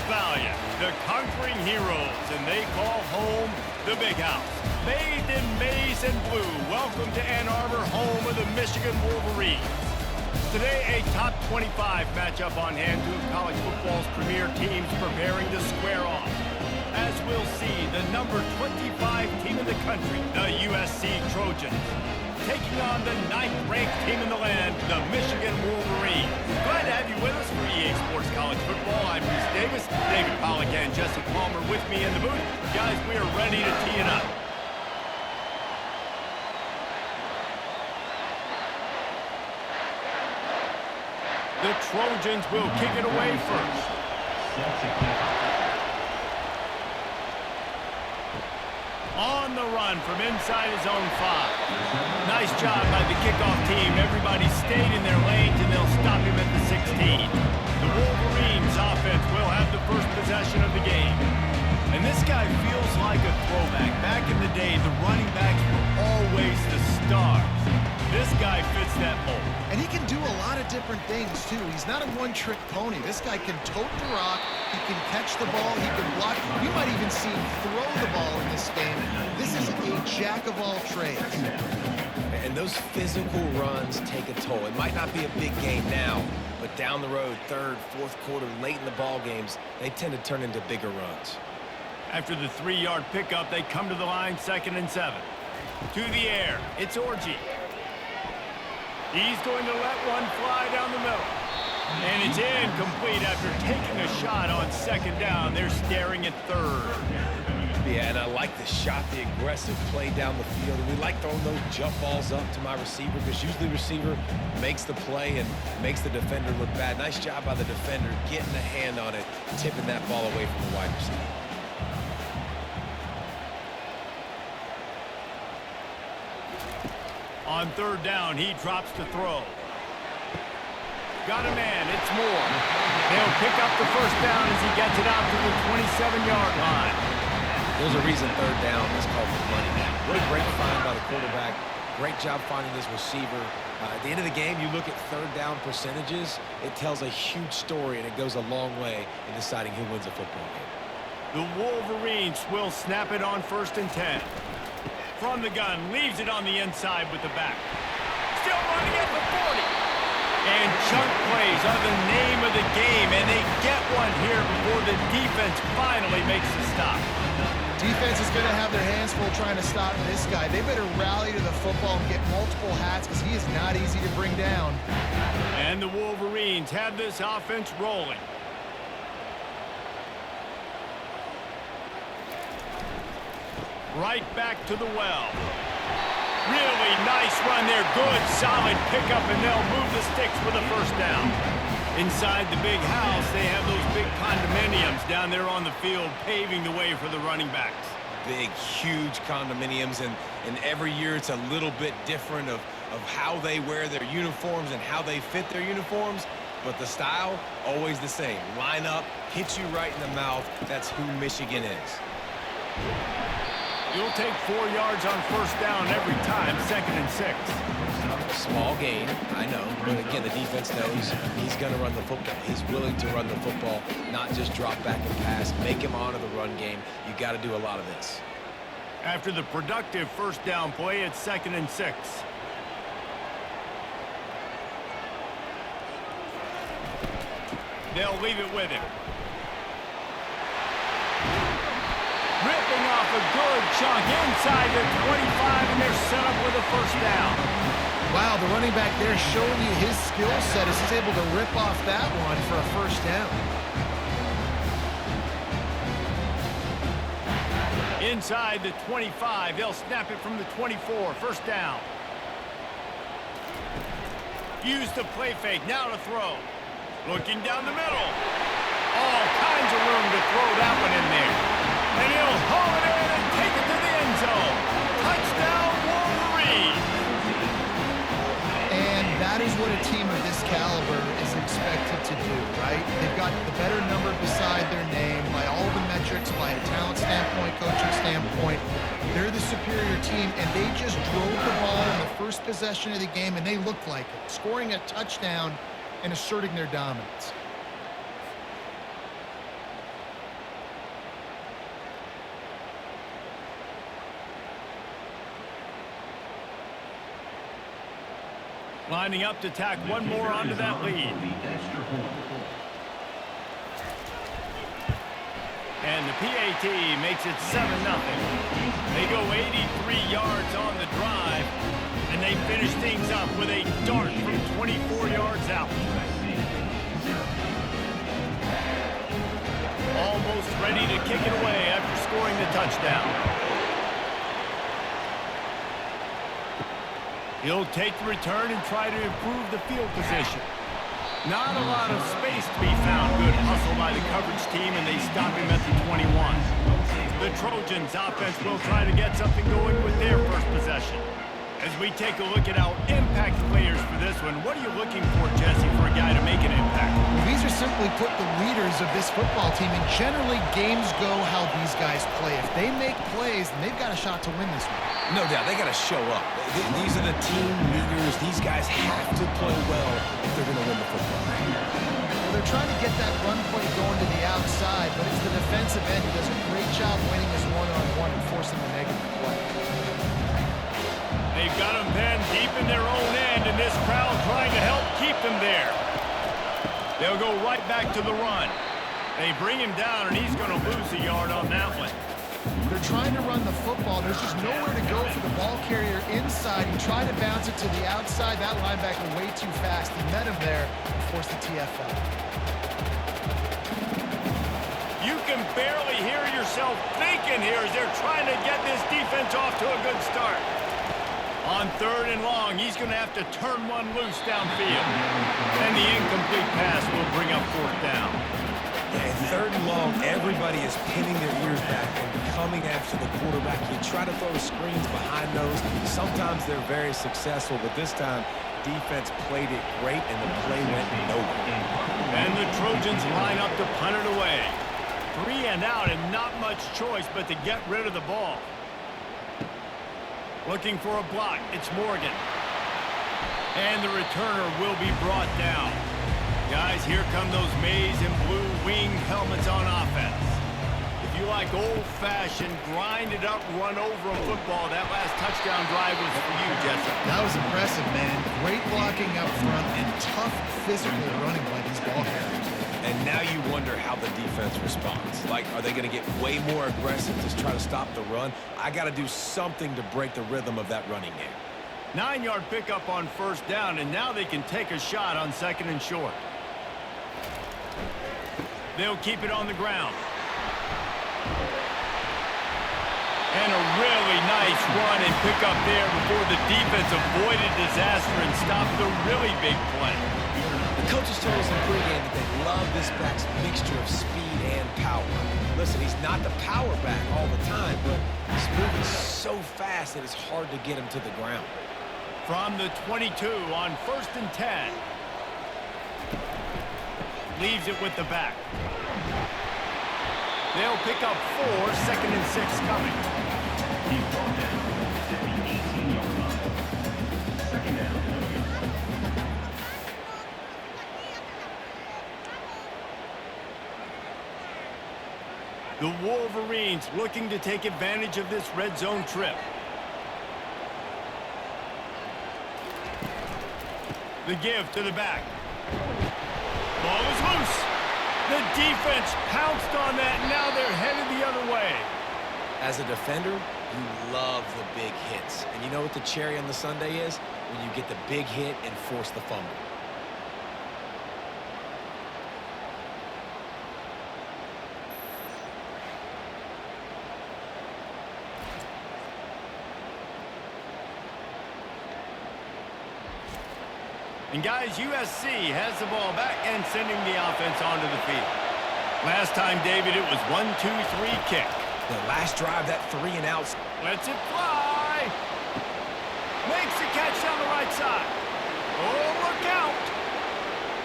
valiant, the conquering heroes, and they call home the Big House. Bathed in maize and blue, welcome to Ann Arbor, home of the Michigan Wolverines. Today, a top 25 matchup on hand, two of college football's premier teams preparing to square off. As we'll see, the number 25 team in the country, the USC Trojans, taking on the 9th-ranked team in the land, the Michigan Wolverines. Glad to have you with us for EA Sports College Football. I'm Bruce Davis, David Pollack and Jesse Palmer with me in the booth. Guys, we are ready to tee it up. The Trojans will kick it away first. On the run from inside his own 5. Nice job by the kickoff team. Everybody stayed in their lanes, and they'll stop him at the 16. The Wolverines offense will have the first possession of the game. And this guy feels like a throwback. Back in the day, the running backs were always the stars. This guy fits that mold. And he can do a lot of different things, too. He's not a one-trick pony. This guy can tote the rock. He can catch the ball. He can block. You might even see him throw the ball in this game. This is a jack of all trades. And those physical runs take a toll. It might not be a big game now, but down the road, third, fourth quarter, late in the ball games, they tend to turn into bigger runs. After the 3-yard pickup, they come to the line, 2nd and 7. To the air, it's Orji. He's going to let one fly down the middle. And it's incomplete after taking a shot on 2nd down. They're staring at 3rd. Yeah, and I like the shot, the aggressive play down the field. And we like throwing those jump balls up to my receiver because usually the receiver makes the play and makes the defender look bad. Nice job by the defender getting a hand on it, tipping that ball away from the wide receiver. On 3rd down, he drops to throw. Got a man, it's Moore. They'll pick up the 1st down as he gets it out to the 27-yard line. There's a reason 3rd down is called the money man. What a great find by the quarterback. Great job finding his receiver. At the end of the game, you look at 3rd down percentages. It tells a huge story, and it goes a long way in deciding who wins a football game. The Wolverines will snap it on 1st and 10. From the gun, leaves it on the inside with the back. Still running at the 40. And chunk plays are the name of the game, and they get one here before the defense finally makes the stop. Defense is going to have their hands full trying to stop this guy. They better rally to the football and get multiple hats because he is not easy to bring down. And the Wolverines have this offense rolling. Right back to the well. Really nice run there. Good, solid pickup, and they'll move the sticks with a 1st down. Inside the big house, they have those big condominiums down there on the field, paving the way for the running backs. Big, huge condominiums, and every year it's a little bit different of how they wear their uniforms and how they fit their uniforms, but the style, always the same. Line up, hit you right in the mouth. That's who Michigan is. You'll take 4 yards on 1st down every time, 2nd and 6. Small gain, I know, but again, the defense knows he's going to run the football. He's willing to run the football, not just drop back and pass, make him honor the run game. You got to do a lot of this. After the productive 1st down play, it's 2nd and 6. They'll leave it with him. Ripping off a good chunk inside the 25, and they're set up with a 1st down. Wow, the running back there showing you his skill set as he's able to rip off that one for a 1st down. Inside the 25, they'll snap it from the 24, 1st down. Use the play fake, now to throw. Looking down the middle. All kinds of room to throw that one in there. And he'll haul it in and take it to the end zone. Touchdown, Wolverines. And that is what a team of this caliber is expected to do, right? They've got the better number beside their name by all the metrics, by a talent standpoint, coaching standpoint. They're the superior team, and they just drove the ball in the first possession of the game, and they looked like it, scoring a touchdown and asserting their dominance. Lining up to tack one more onto that lead. And the PAT makes it 7-0. They go 83 yards on the drive, and they finish things up with a dart from 24 yards out. Almost ready to kick it away after scoring the touchdown. He'll take the return and try to improve the field position. Not a lot of space to be found. Good hustle by the coverage team, and they stop him at the 21. The Trojans offense will try to get something going with their first possession. As we take a look at our impact players for this one, what are you looking for, Jesse, for a guy to make an impact? Well, these are simply put the leaders of this football team, and generally games go how these guys play. If they make plays, then they've got a shot to win this one. No doubt, they got to show up. These are the team leaders. These guys have to play well if they're going to win the football game. Well, they're trying to get that run play going to the outside, but it's the defensive end who does a great job winning this one-on-one and forcing the negative play. They've got them then deep in their own end, and this crowd trying to help keep them there. They'll go right back to the run. They bring him down, and he's going to lose a yard on that one. They're trying to run the football. There's just nowhere to go for the ball carrier inside. He tried to bounce it to the outside. That linebacker way too fast. He met him there and forced the TFL. You can barely hear yourself thinking here as they're trying to get this defense off to a good start. On 3rd and long, he's going to have to turn one loose downfield. And the incomplete pass will bring up 4th down. And 3rd and long, everybody is pinning their ears back and coming after the quarterback. You try to throw screens behind those. Sometimes they're very successful, but this time, defense played it great, and the play went nowhere. And the Trojans line up to punt it away. 3 and out, and not much choice but to get rid of the ball. Looking for a block. It's Morgan. And the returner will be brought down. Guys, here come those maize and blue wing helmets on offense. If you like old-fashioned, grind-it-up, run-over football, that last touchdown drive was for you, Jesse. That was impressive, man. Great blocking up front and tough physical running by these ball carriers. And now you wonder how the defense responds. Like, are they going to get way more aggressive to try to stop the run? I got to do something to break the rhythm of that running game. 9-yard pickup on 1st down, and now they can take a shot on 2nd and short. They'll keep it on the ground. And a really nice run and pick up there before the defense avoided disaster and stopped the really big play. The coaches told us in pregame that they love this back's mixture of speed and power. Listen, he's not the power back all the time, but he's moving so fast that it's hard to get him to the ground. From the 22 on 1st and 10. Leaves it with the back. They'll pick up 4, 2nd and 6 coming. The Wolverines looking to take advantage of this red zone trip. The give to the back. Ball is loose. The defense pounced on that. Now they're headed the other way. As a defender, you love the big hits. And you know what the cherry on the sundae is? When you get the big hit and force the fumble. And guys, USC has the ball back and sending the offense onto the field. Last time, David, it was 1-2-3 kick. The last drive, that 3 and out. Lets it fly. Makes the catch down the right side. Oh, look out.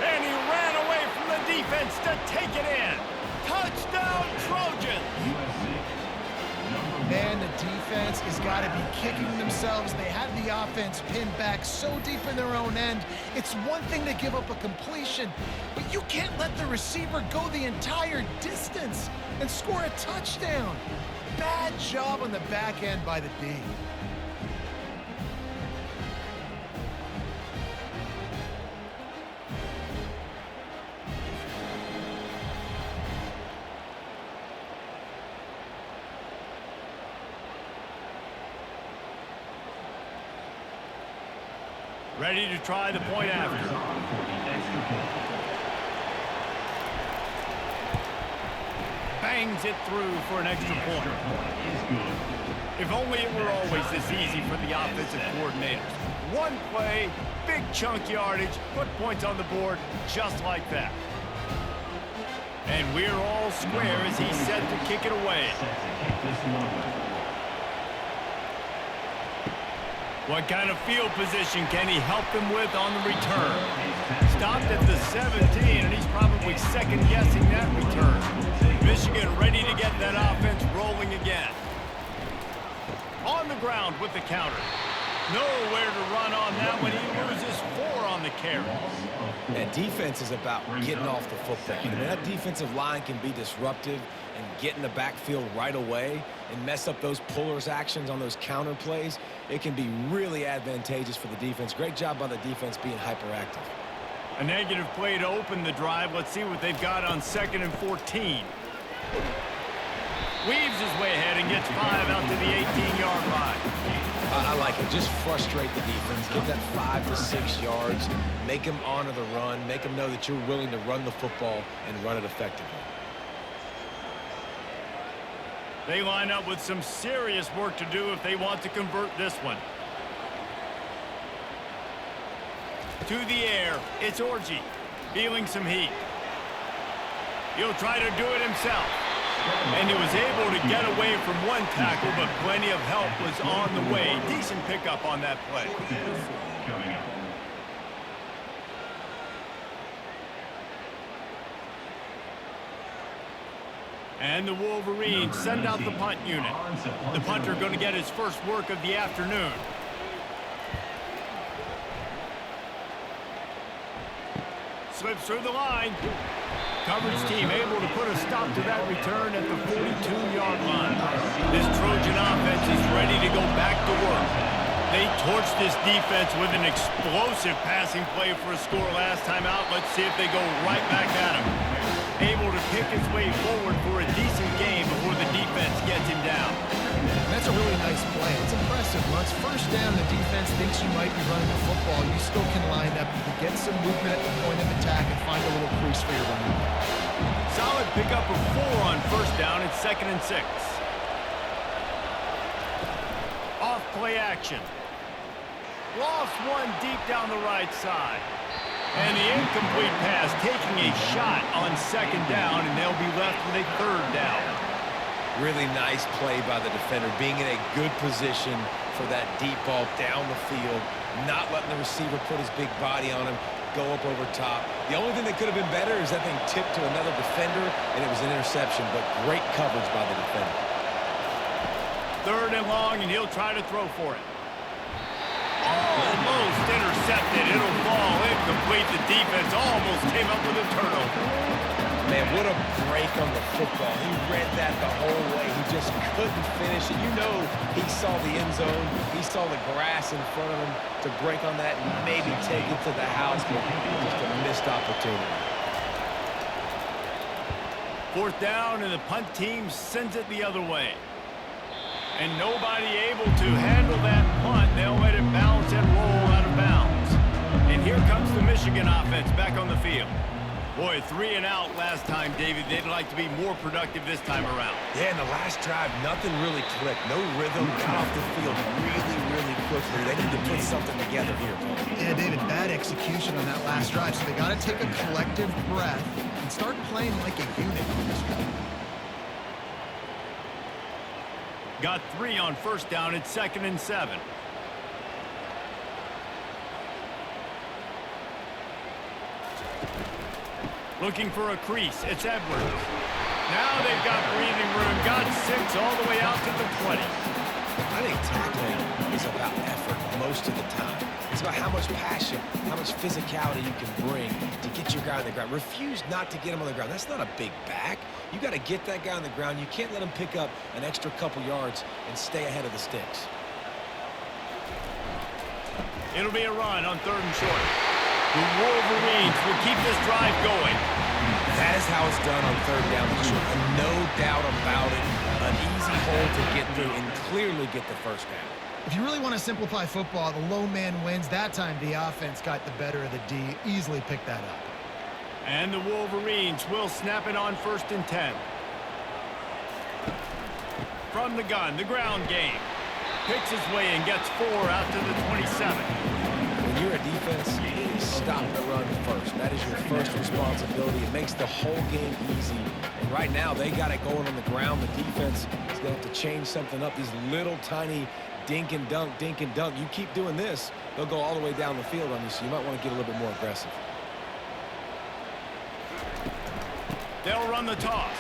And he ran away from the defense to take it in. Touchdown, Trojans. Man, the defense has got to be kicking themselves. They had the offense pinned back so deep in their own end. It's one thing to give up a completion, but you can't let the receiver go the entire distance and score a touchdown. Bad job on the back end by the D. Ready to try the point after. Bangs it through for an extra point. If only it were always this easy for the offensive coordinators. One play, big chunk yardage, put points on the board just like that. And we're all square as he's set to kick it away. What kind of field position can he help them with on the return? Stopped at the 17, and he's probably second-guessing that return. Michigan ready to get that offense rolling again. On the ground with the counter. Nowhere to run on that when he loses 4 on the carry. Yeah, defense is about getting off the football. I mean, that defensive line can be disruptive and get in the backfield right away and mess up those pullers actions on those counter plays. It can be really advantageous for the defense. Great job by the defense being hyperactive. A negative play to open the drive. Let's see what they've got on 2nd and 14. Weaves his way ahead and gets 5 out to the 18-yard line. I like it. Just frustrate the defense. Get that 5 to 6 yards. Make them honor the run. Make them know that you're willing to run the football and run it effectively. They line up with some serious work to do if they want to convert this one. To the air, it's Orji, feeling some heat. He'll try to do it himself. And he was able to get away from one tackle, but plenty of help was on the way. Decent pickup on that play. And the Wolverines send out the punt unit. The punter going to get his first work of the afternoon. Slips through the line. Coverage team able to put a stop to that return at the 42-yard line. This Trojan offense is ready to go back to work. They torched this defense with an explosive passing play for a score last time out. Let's see if they go right back at him. Able to pick his way forward for a decent game before the defense gets him down. That's a really nice play. It's impressive. Once first down, the defense thinks you might be running the football. You still can line up. You can get some movement at the point of attack and find a little crease for your running back. Solid pickup of 4 on first down. It's 2nd and 6. Off play action. Lost one deep down the right side. And the incomplete pass taking a shot on 2nd down, and they'll be left with a 3rd down. Really nice play by the defender, being in a good position for that deep ball down the field, not letting the receiver put his big body on him, go up over top. The only thing that could have been better is that thing tipped to another defender, and it was an interception, but great coverage by the defender. 3rd and long, and he'll try to throw for it. Almost intercepted. It'll fall incomplete. The defense almost came up with a turnover. Man, what a break on the football. He read that the whole way. He just couldn't finish it. You know he saw the end zone. He saw the grass in front of him to break on that and maybe take it to the house, but just a missed opportunity. 4th down, and the punt team sends it the other way. And nobody able to handle that punt. They'll let it bounce and roll out of bounds. And here comes the Michigan offense back on the field. Boy, 3 and out last time, David. They'd like to be more productive this time around. Yeah, in the last drive, nothing really clicked. No rhythm, got off the field really quickly. They need to put something together here. Yeah, David, bad execution on that last drive. So they got to take a collective breath and start playing like a unit on this one. Got 3 on first down. It's 2nd and 7. Looking for a crease. It's Edwards. Now they've got breathing room. Got 6 all the way out to the 20. I think tackling is about effort most of the time. It's about how much passion, how much physicality you can bring to get your guy on the ground. Refuse not to get him on the ground. That's not a big back. You got to get that guy on the ground. You can't let him pick up an extra couple yards and stay ahead of the sticks. It'll be a run on 3rd and short. The Wolverines will keep this drive going. That is how it's done on 3rd down and short. No doubt about it. An easy hole to get through and clearly get the first down. If you really want to simplify football, the low man wins. That time, the offense got the better of the D. Easily picked that up. And the Wolverines will snap it on 1st and 10. From the gun, the ground game. Picks his way and gets 4 out to the 27. When you're a defense, you stop the run first. That is your first responsibility. It makes the whole game easy. And right now, they got it going on the ground. The defense is going to have to change something up. These little tiny dink and dunk, dink and dunk. You keep doing this, they'll go all the way down the field on you, so you might want to get a little bit more aggressive. They'll run the toss.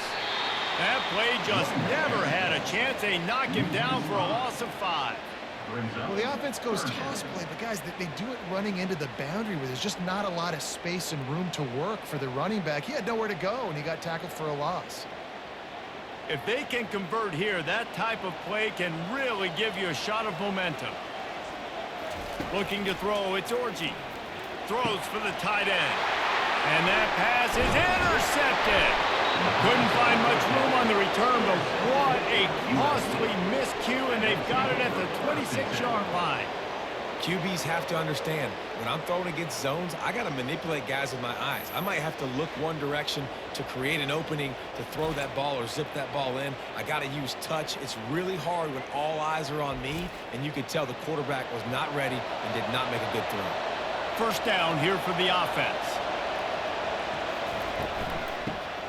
That play just never had a chance. They knock him down for a loss of 5. Well, the offense goes toss play, but guys, they do it running into the boundary where there's just not a lot of space and room to work for the running back. He had nowhere to go, and he got tackled for a loss. If they can convert here, that type of play can really give you a shot of momentum. Looking to throw, it's Orji. Throws for the tight end. And that pass is intercepted. Couldn't find much room on the return, but what a costly miscue, and they've got it at the 26-yard line. QBs have to understand, when I'm throwing against zones, I got to manipulate guys with my eyes. I might have to look one direction to create an opening to throw that ball or zip that ball in. I got to use touch. It's really hard when all eyes are on me, and you could tell the quarterback was not ready and did not make a good throw. 1st down here for the offense.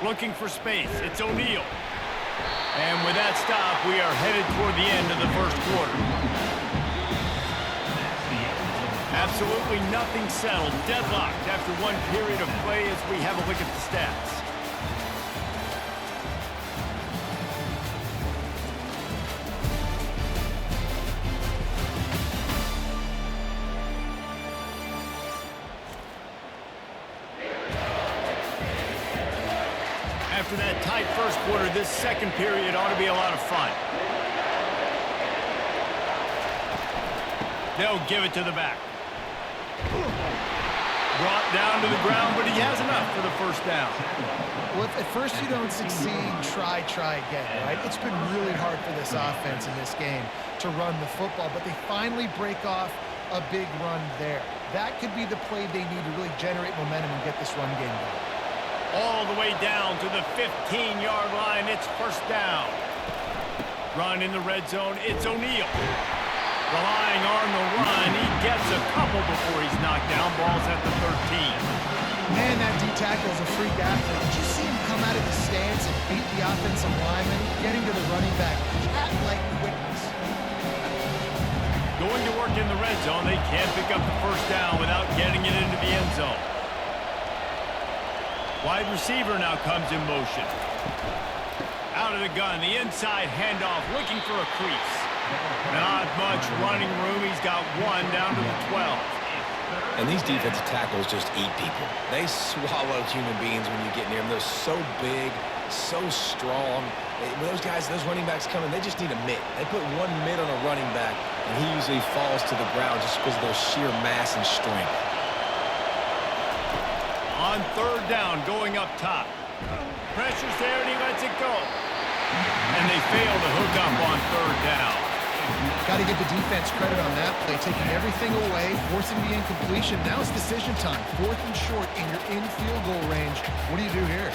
Looking for space, it's O'Neal. And with that stop, we are headed toward the end of the 1st quarter. Absolutely nothing settled, deadlocked after one period of play as we have a look at the stats. After that tight 1st quarter, this 2nd period ought to be a lot of fun. They'll give it to the back. Brought down to the ground, but he has enough for the 1st down. Well, if at first you don't succeed, try again, right? It's been really hard for this offense in this game to run the football, but they finally break off a big run there. That could be the play they need to really generate momentum and get this run game going. All the way down to the 15-yard line. It's 1st down. Run in the red zone. It's O'Neal. Relying on the run. He gets a couple before he's knocked down. Ball's at the 13. Man, that D tackle is a freak athlete. Did you see him come out of the stance and beat the offensive lineman, getting to the running back? Cat-like quickness. Going to work in the red zone. They can't pick up the 1st down without getting it into the end zone. Wide receiver now comes in motion. Out of the gun, the inside handoff, looking for a crease. Not much running room. He's got 1 down to the 12. And these defensive tackles just eat people. They swallow human beings when you get near them. They're so big, so strong. When those guys, those running backs come in, they just need a mitt. They put 1 mitt on a running back, and he usually falls to the ground just because of their sheer mass and strength. On 3rd down, going up top. Pressure's there, and he lets it go. And they fail to hook up on 3rd down. Got to give the defense credit on that play, taking everything away, forcing the incompletion. Now it's decision time. 4th and short, and you're in field goal range. What do you do here?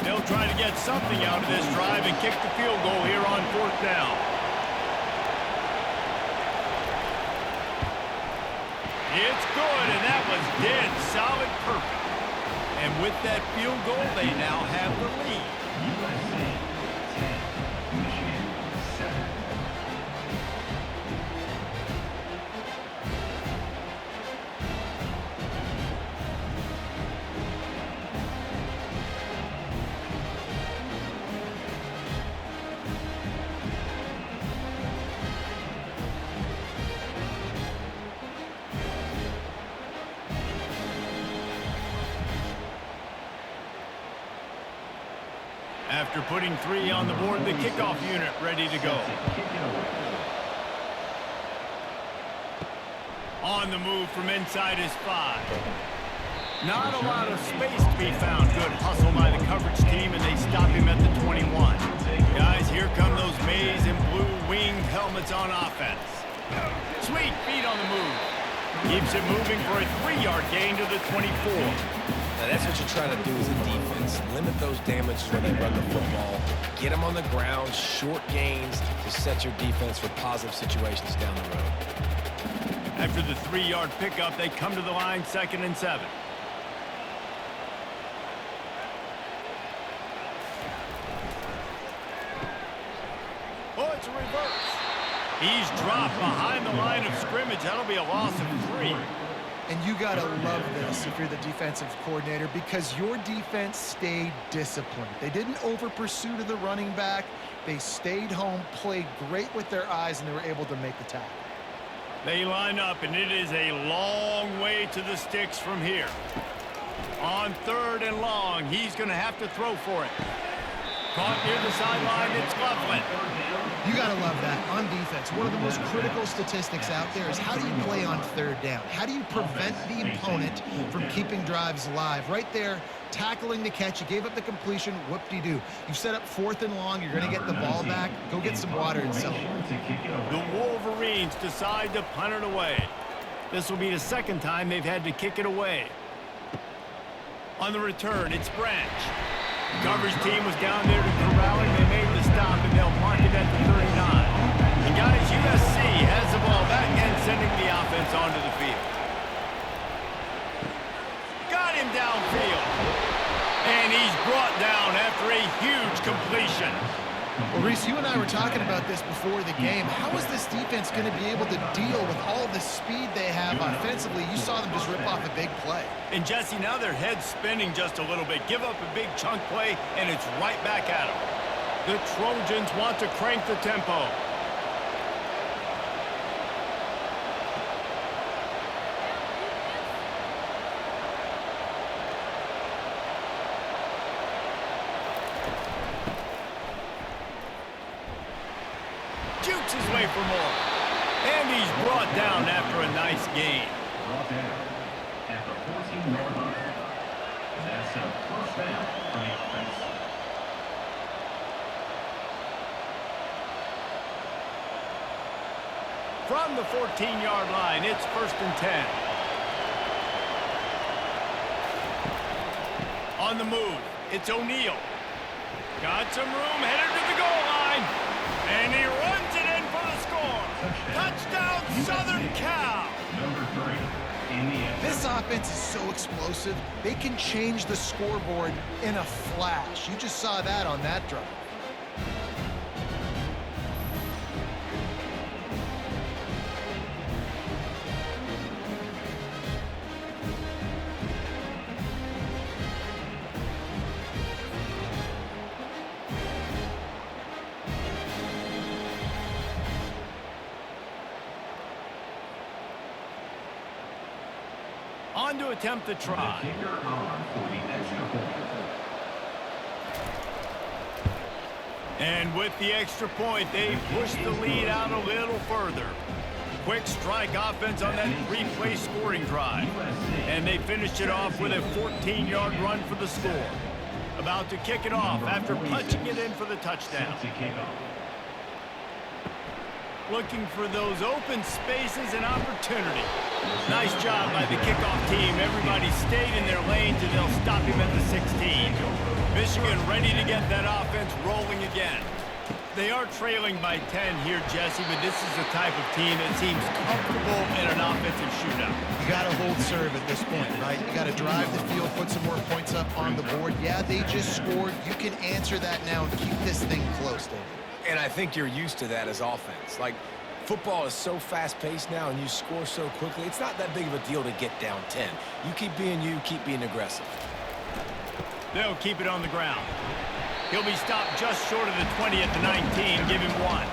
They'll try to get something out of this drive and kick the field goal here on 4th down. It's good, and that was dead solid perfect. And with that field goal, they now have the lead. USC 10, Michigan 7. After putting 3 on the board, the kickoff unit ready to go. On the move from inside his 5. Not a lot of space to be found. Good hustle by the coverage team, and they stop him at the 21. Guys, here come those maize and blue wings it's on offense. Sweet feet on the move. Keeps it moving for a 3-yard gain to the 24. Now that's what you're trying to do as a defense. Limit those damages when they run the football. Get them on the ground, short gains to set your defense for positive situations down the road. After the 3-yard pickup, they come to the line 2nd and 7. Oh, it's a reverse. He's dropped behind the line of scrimmage. That'll be a loss of 3. And you got to love this if you're the defensive coordinator, because your defense stayed disciplined. They didn't over-pursue to the running back. They stayed home, played great with their eyes, and they were able to make the tackle. They line up, and it is a long way to the sticks from here. On 3rd and long, he's going to have to throw for it. Caught near the sideline, it's Loveland. You got to love that on defense. One of the most critical statistics out there is how do you play on 3rd down? How do you prevent the opponent from keeping drives alive? Right there, tackling the catch. You gave up the completion. Whoop-de-doo. You set up 4th and long. You're going to get the ball back. Go get some water and sell it. The Wolverines decide to punt it away. This will be the 2nd time they've had to kick it away. On the return, it's Branch. Coverage team was down there to corral him. They made the stop, and they'll mark it at the 39. And guys, USC has the ball back and sending the offense onto the field. Got him downfield. And he's brought down after a huge completion. Well, Reese, you and I were talking about this before the game. How is this defense going to be able to deal with all the speed they have offensively? You saw them just rip off a big play. And Jesse, now their head's spinning just a little bit. Give up a big chunk play, and it's right back at them. The Trojans want to crank the tempo. Jukes his way for more. And he's brought down after a nice gain. Brought down at the 14-yard line. That's a first down for the offense. From the 14-yard line, it's 1st and 10. On the move, it's O'Neal. Got some room, headed to the goal line. And he runs it in for the score. Touchdown, Southern Cal. Number 3 in the end. This offense is so explosive, they can change the scoreboard in a flash. You just saw that on that drive. On to attempt the try. Kicker on for the extra point. And with the extra point, they push the lead out a little further. Quick strike offense on that 3-play scoring drive. And they finished it off with a 14-yard run for the score. About to kick it off after punching it in for the touchdown. Looking for those open spaces and opportunity. Nice job by the kickoff team. Everybody stayed in their lanes, and they'll stop him at the 16. Michigan ready to get that offense rolling again. They are trailing by 10 here, Jesse, but this is the type of team that seems comfortable in an offensive shootout. You got to hold serve at this point, right? You got to drive the field, put some more points up on the board. Yeah, they just scored. You can answer that now and keep this thing close, David. And I think you're used to that as offense. Like, football is so fast-paced now, and you score so quickly. It's not that big of a deal to get down 10. You keep being aggressive. They'll keep it on the ground. He'll be stopped just short of the 20 at the 19. Give him 1.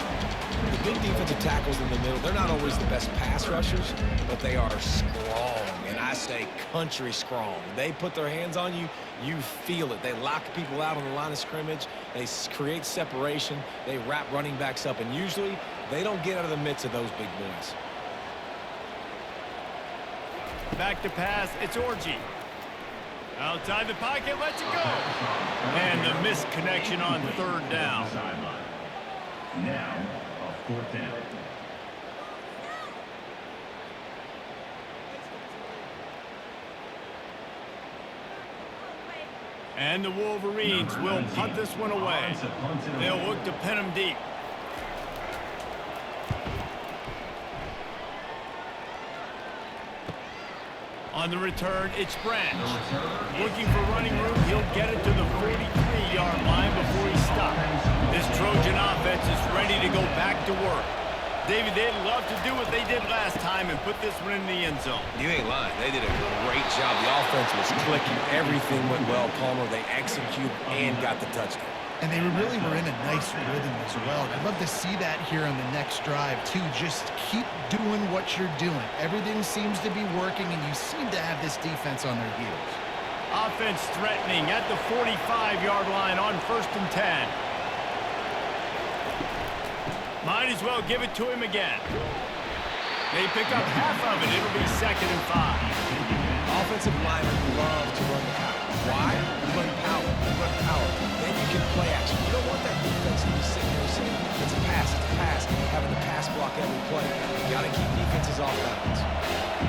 The big defensive tackles in the middle, they're not always the best pass rushers, but they are strong, and I say country strong. They put their hands on you, you feel it. They lock people out on the line of scrimmage. They create separation. They wrap running backs up, and usually they don't get out of the midst of those big boys. Back to pass, it's Orji. Outside the pocket, lets it go. And the missed connection on 3rd down. Now, a 4th down. And the Wolverines will punt this one away. They'll look to pin them deep. On the return, it's Branch. Looking for running room, he'll get it to the 43-yard line before he stops. This Trojan offense is ready to go back to work. David, they'd love to do what they did last time and put this one in the end zone. You ain't lying. They did a great job. The offense was clicking. Everything went well, Palmer. They executed and got the touchdown. And they really were in a nice rhythm as well. I'd love to see that here on the next drive, too. Just keep doing what you're doing. Everything seems to be working, and you seem to have this defense on their heels. Offense threatening at the 45-yard line on 1st and 10. Might as well give it to him again. They pick up half of it. It'll be 2nd and 5. Offensive linemen love to run the power. Why? You run power. You run power. Then you can play action. You don't want that defense to be sitting there saying, it's a pass, having to pass block every play. You got to keep defenses off balance.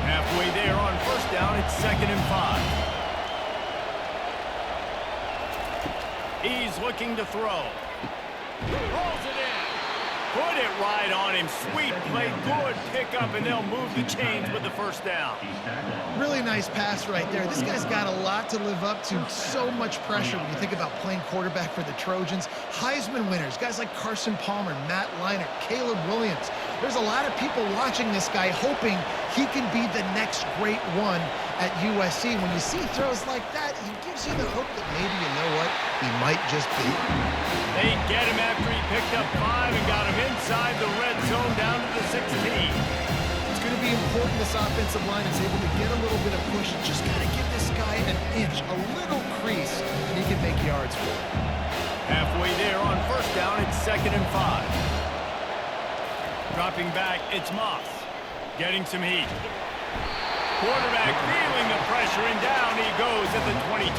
Halfway there on 1st down, it's 2nd and 5. He's looking to throw. Rolls it in. Put it right on him. Sweet play, good pickup, and they'll move the chains with the 1st down. Really nice pass right there. This guy's got a lot to live up to. So much pressure when you think about playing quarterback for the Trojans. Heisman winners, guys like Carson Palmer, Matt Leinart, Caleb Williams. There's a lot of people watching this guy hoping he can be the next great one at USC. When you see throws like that, he gives you the hope that maybe, you know what, he might just be. They get him after he picked up 5 and got him inside the red zone down to the 16. It's going to be important this offensive line is able to get a little bit of push. Just got to give this guy an inch, a little crease, and he can make yards for it. Halfway there on 1st down, it's 2nd and 5. Dropping back, it's Moss. Getting some heat. Quarterback feeling the pressure, and down he goes at the 22.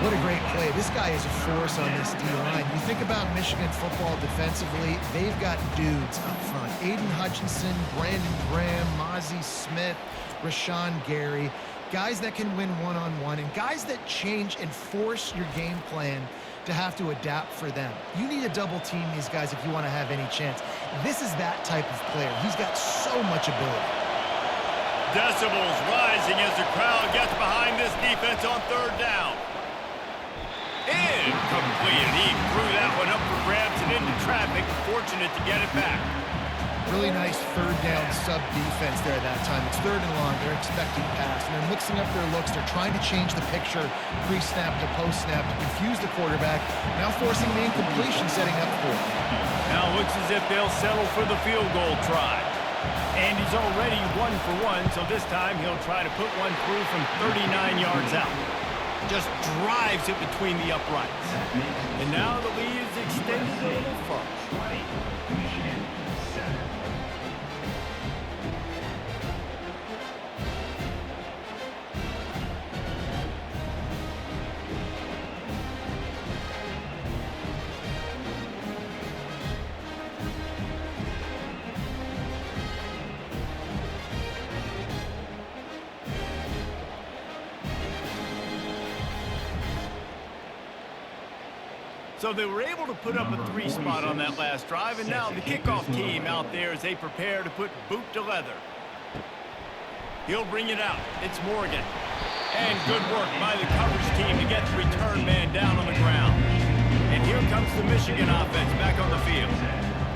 What a great play. This guy is a force on this D-line. You think about Michigan football defensively, they've got dudes up front. Aiden Hutchinson, Brandon Graham, Mozzie Smith, Rashawn Gary. Guys that can win one-on-one and guys that change and force your game plan to have to adapt for them. You need to double team these guys if you want to have any chance. This is that type of player. He's got so much ability. Decibels rising as the crowd gets behind this defense on 3rd down. Incomplete. He threw that one up for grabs and into traffic. Fortunate to get it back. Really nice 3rd down sub defense there that time. It's 3rd and long. They're expecting pass, and they're mixing up their looks. They're trying to change the picture pre-snap to post-snap to confuse the quarterback. Now forcing the incompletion, setting up for it. Now looks as if they'll settle for the field goal try. And he's already 1 for 1, so this time he'll try to put one through from 39 yards out. Just drives it between the uprights. And now the lead is extended a little further. So they were able to put up a 3 spot on that last drive, and now the kickoff team out there as they prepare to put boot to leather. He'll bring it out. It's Morgan. And good work by the coverage team to get the return man down on the ground. And here comes the Michigan offense back on the field.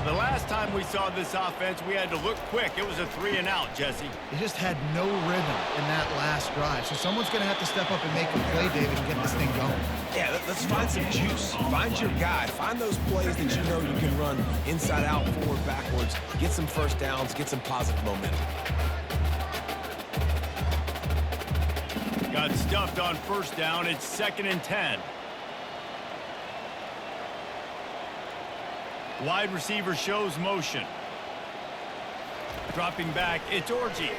The last time we saw this offense, we had to look quick. It was a 3 and out, Jesse. They just had no rhythm in that last drive. So someone's going to have to step up and make a play, David, and get this thing going. Yeah, let's find some juice. Find your guy. Find those plays that you know you can run inside out, forward, backwards. Get some 1st downs. Get some positive momentum. Got stuffed on 1st down. It's 2nd and 10. Wide receiver shows motion. Dropping back, it's Orji.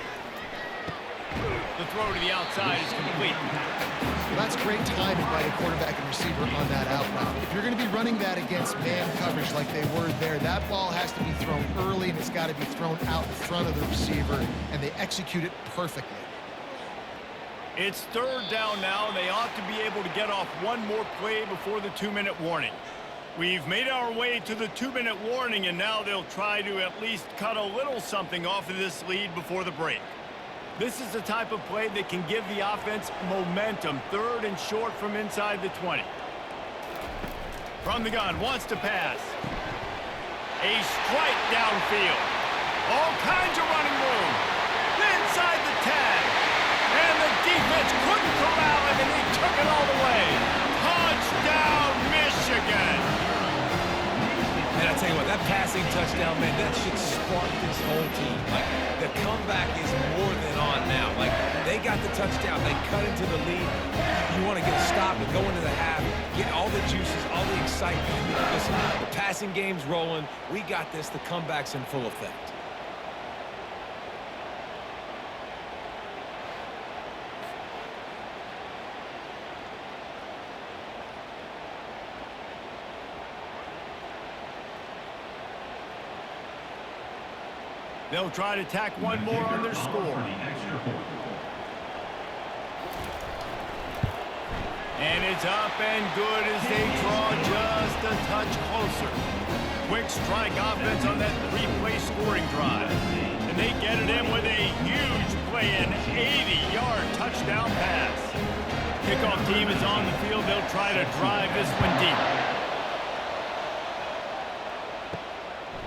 The throw to the outside is complete. Well, that's great timing by the quarterback and receiver on that out route. If you're going to be running that against man coverage like they were there, that ball has to be thrown early, and it's got to be thrown out in front of the receiver, and they execute it perfectly. It's third down now, and they ought to be able to get off one more play before the 2-minute warning. We've made our way to the 2-minute warning, and now they'll try to at least cut a little something off of this lead before the break. This is the type of play that can give the offense momentum. Third and short from inside the 20. From the gun, wants to pass. A strike downfield. All kinds of running room. Inside the 10. And the defense couldn't corral him, and he took it all the way. Touchdown, Michigan. And I tell you what, that passing touchdown, man, that should spark this whole team. Like, the comeback is more than on now. Like, they got the touchdown. They cut into the lead. You want to get a stop and go into the half, get all the juices, all the excitement. Listen, the passing game's rolling. We got this. The comeback's in full effect. They'll try to tack one more on their score. And it's up and good as they draw just a touch closer. Quick strike offense on that 3-play scoring drive. And they get it in with a huge play, an 80-yard touchdown pass. Kickoff team is on the field. They'll try to drive this one deep.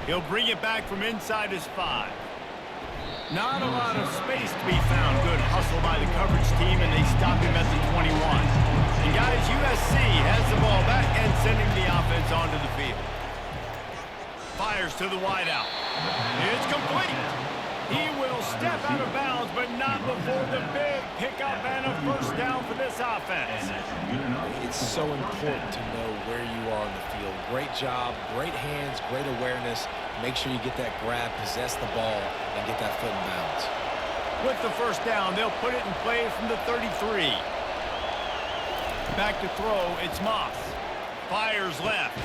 He'll bring it back from inside his 5. Not a lot of space to be found. Good hustle by the coverage team, and they stop him at the 21. And guys, USC has the ball back and sending the offense onto the field. Fires to the wideout. It's complete. He will step out of bounds, but not before the big pickup and a first down for this offense. It's so important to know where you are on the field. Great job, great hands, great awareness. Make sure you get that grab, possess the ball, and get that foot in bounds. With the first down, they'll put it in play from the 33. Back to throw, it's Moss. Fires left.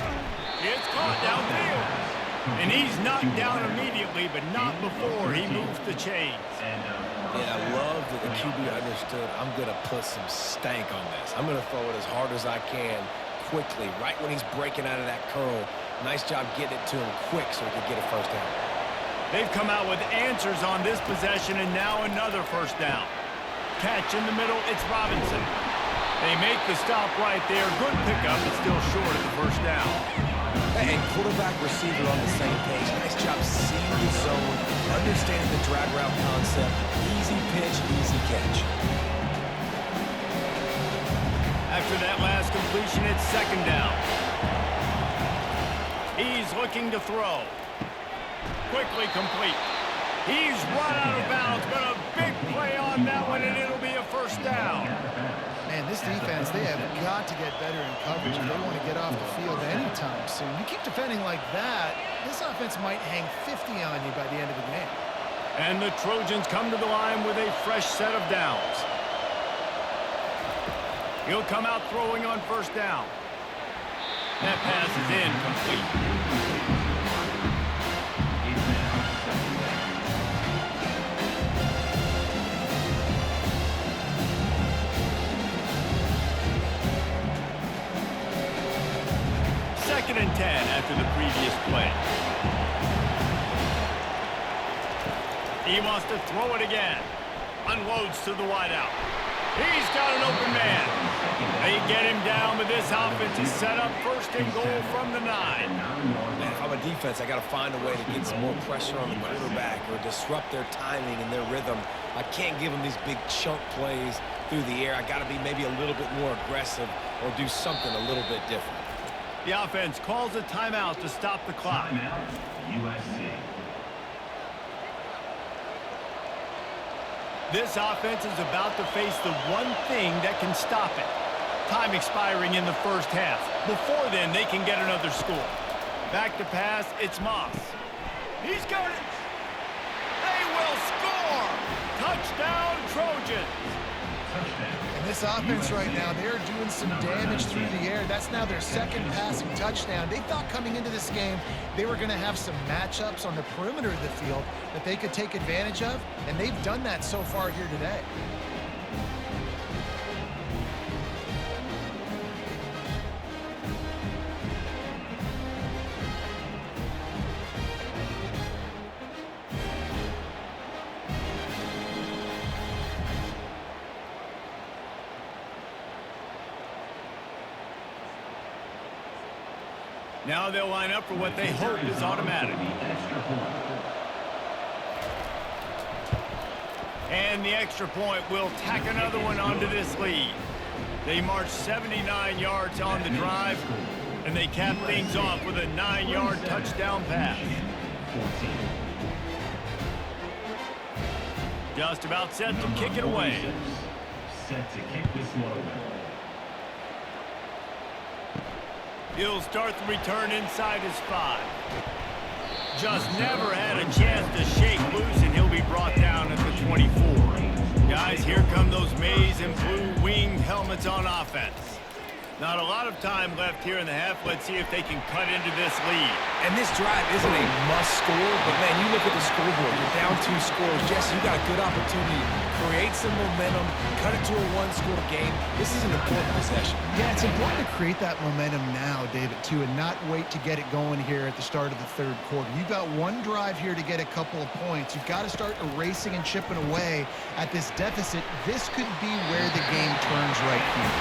It's caught downfield. And he's knocked down immediately, but not before he moves the chains. Yeah, I love that the QB understood, I'm going to put some stank on this. I'm going to throw it as hard as I can quickly, right when he's breaking out of that curl. Nice job getting it to him quick so he could get a first down. They've come out with answers on this possession, and now another first down. Catch in the middle, it's Robinson. They make the stop right there. Good pickup, but still short of the first down. Hey, quarterback, receiver on the same page. Nice job seeing the zone, understanding the drag route concept. Easy pitch, easy catch. After that last completion, it's second down. He's looking to throw. Quickly complete. He's run out of bounds, but a big play on that one, and it'll be a first down. Man, this defense, they have got to get better in coverage if they want to get off the field anytime soon. You keep defending like that, this offense might hang 50 on you by the end of the game. And the Trojans come to the line with a fresh set of downs. He'll come out throwing on first down. That pass is incomplete. Second and 10 after the previous play. He wants to throw it again. Unloads to the wideout. He's got an open man. They get him down, but this offense is set up first and goal from the 9. Man, if I'm a defense, I got to find a way to get some more pressure on the quarterback or disrupt their timing and their rhythm. I can't give them these big chunk plays through the air. I got to be maybe a little bit more aggressive or do something a little bit different. The offense calls a timeout to stop the clock. Timeout, USC. This offense is about to face the one thing that can stop it. Time expiring in the first half. Before then, they can get another score. Back to pass, it's Moss. He's got it. They will score. Touchdown, Trojans. And this offense right now, they're doing some damage through the air. That's now their second passing touchdown. They thought coming into this game they were going to have some matchups on the perimeter of the field that they could take advantage of, and they've done that so far here today. Now they'll line up for what they hope is automatic. And the extra point will tack another one onto this lead. They march 79 yards on the drive, and they cap things off with a 9-yard touchdown pass. Just about set to kick it away. Set to kick this one away. He'll start the return inside his 5. Just never had a chance to shake loose, and he'll be brought down at the 24. Guys, here come those maize and blue winged helmets on offense. Not a lot of time left here in the half. Let's see if they can cut into this lead. And this drive isn't a must score, but man, you look at the scoreboard, you're down 2 scores. Jesse, you got a good opportunity. Create some momentum, cut it to a 1-score game. This is an important possession. Yeah, it's important to create that momentum now, David, too, and not wait to get it going here at the start of the third quarter. You've got one drive here to get a couple of points. You've got to start erasing and chipping away at this deficit. This could be where the game turns right here.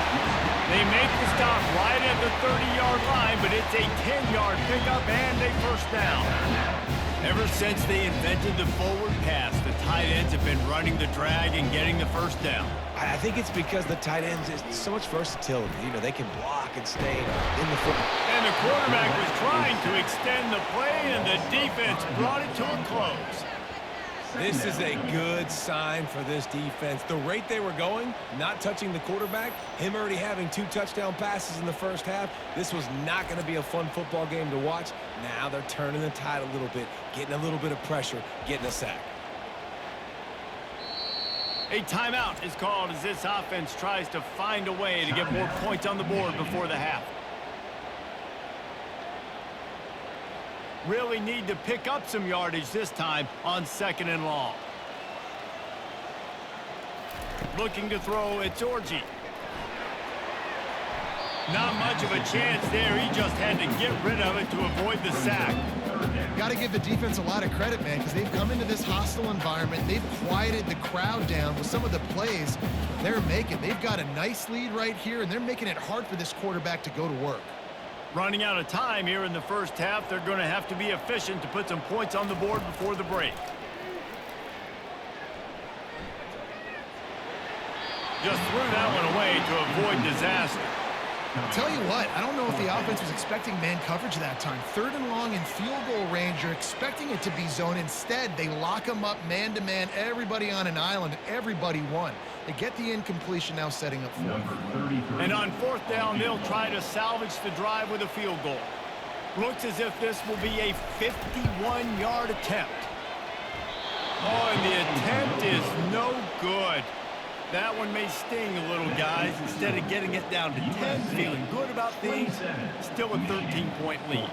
They make the stop right at the 30-yard line, but it's a 10-yard pickup and a first down. Ever since they invented the forward pass, the tight ends have been running the drag and getting the first down. I think it's because the tight ends is so much versatility. You know, they can block and stay in the football. And the quarterback was trying to extend the play, and the defense brought it to a close. This is a good sign for this defense. The rate they were going, not touching the quarterback, him already having 2 touchdown passes in the first half, this was not going to be a fun football game to watch. Now they're turning the tide a little bit, getting a little bit of pressure, getting a sack. A timeout is called as this offense tries to find a way to get more points on the board before the half. Really need to pick up some yardage this time on 2nd and long. Looking to throw, it's Orji. Not much of a chance there. He just had to get rid of it to avoid the sack. Got to give the defense a lot of credit, man, because they've come into this hostile environment. They've quieted the crowd down with some of the plays they're making. They've got a nice lead right here, and they're making it hard for this quarterback to go to work. Running out of time here in the first half, they're going to have to be efficient to put some points on the board before the break. Just threw that one away to avoid disaster. I'll tell you what, I don't know if the offense was expecting man coverage that time. 3rd and long in field goal range, you're expecting it to be zone. Instead, they lock them up man-to-man, everybody on an island, everybody won. They get the incompletion now setting up 4th. And on 4th down, they'll try to salvage the drive with a field goal. Looks as if this will be a 51-yard attempt. Oh, and the attempt is no good. That one may sting a little, guys. Instead of getting it down to 10, feeling good about things, still a 13-point lead.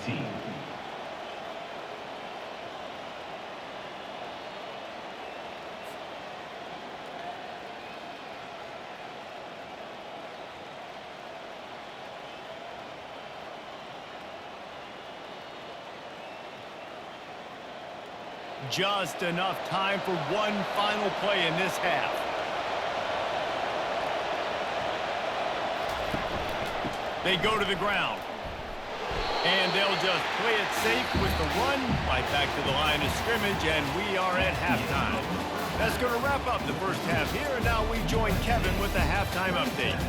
Just enough time for one final play in this half. They go to the ground. And they'll just play it safe with the run. Right back to the line of scrimmage, and we are at halftime. That's going to wrap up the first half here, and now we join Kevin with the halftime update.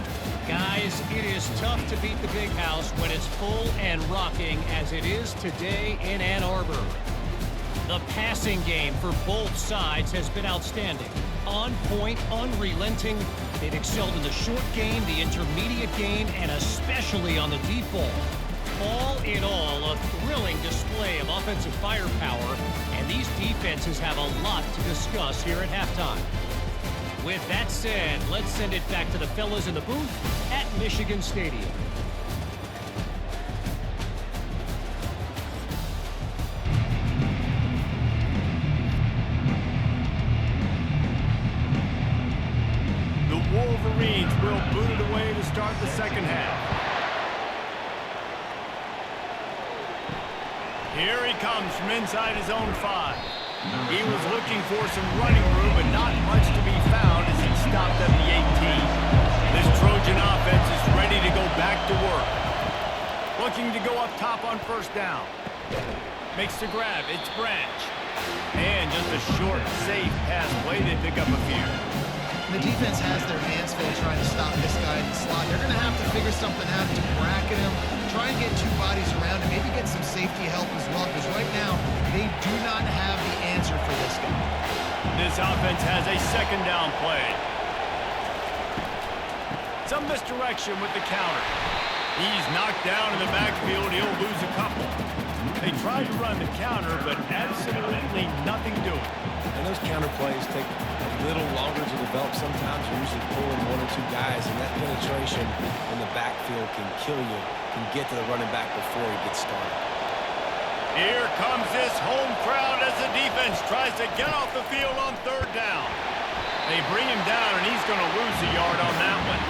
Guys, it is tough to beat the Big House when it's full and rocking as it is today in Ann Arbor. The passing game for both sides has been outstanding. On point, unrelenting. They've excelled in the short game, the intermediate game, and especially on the deep ball. All in all, a thrilling display of offensive firepower, and these defenses have a lot to discuss here at halftime. With that said, let's send it back to the fellas in the booth at Michigan Stadium. Wolverines will boot it away to start the second half. Here he comes from inside his own 5. He was looking for some running room, but not much to be found as he stopped at the 18. This Trojan offense is ready to go back to work. Well, Looking to go up top on first down. Makes the grab. It's Branch. And just a short, safe pass play. They pick up a few. The defense has their hands full trying to stop this guy in the slot. They're going to have to figure something out to bracket him, try and get two bodies around him, maybe get some safety help as well, because right now they do not have the answer for this guy. This offense has a second down play. Some misdirection with the counter. He's knocked down in the backfield. He'll lose a couple. They tried to run the counter, but absolutely nothing doing. And those counter plays take a little longer to develop. Sometimes you're usually pulling one or two guys, and that penetration in the backfield can kill you, can get to the running back before he gets started. Here comes this home crowd as the defense tries to get off the field on third down. They bring him down, and he's going to lose a yard on that one.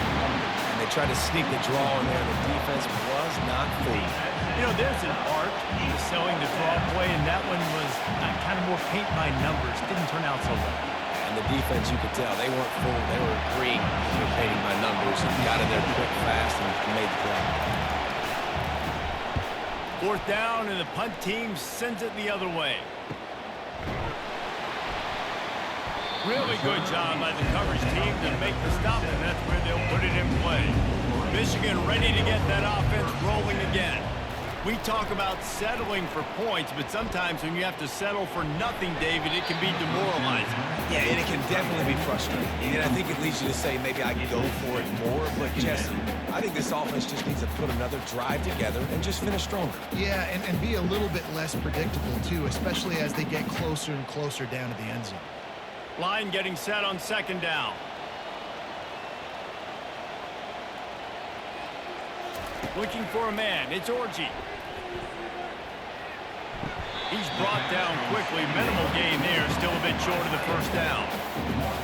And they tried to sneak the draw in there. The defense was not fooled. You know, there's an art to selling the draw play, and that one was kind of more paint by numbers. Didn't turn out so well. And the defense, you could tell, they weren't fooled. They were agreeing with painting by numbers and got in there quick, fast, and made the play. Fourth down, and the punt team sends it the other way. Really good job by the coverage team to make the stop, and that's where they'll put it in play. Michigan ready to get that offense rolling again. We talk about settling for points, but sometimes when you have to settle for nothing, David, it can be demoralizing. Yeah, and it can definitely be frustrating. And I think it leads you to say maybe I can go for it more. But, Jesse, I think this offense just needs to put another drive together and just finish stronger. Yeah, and be a little bit less predictable, too, especially as they get closer and closer down to the end zone. Line getting set on second down. Looking for a man. It's Orji. He's brought down quickly. Minimal gain there. Still a bit short of the first down.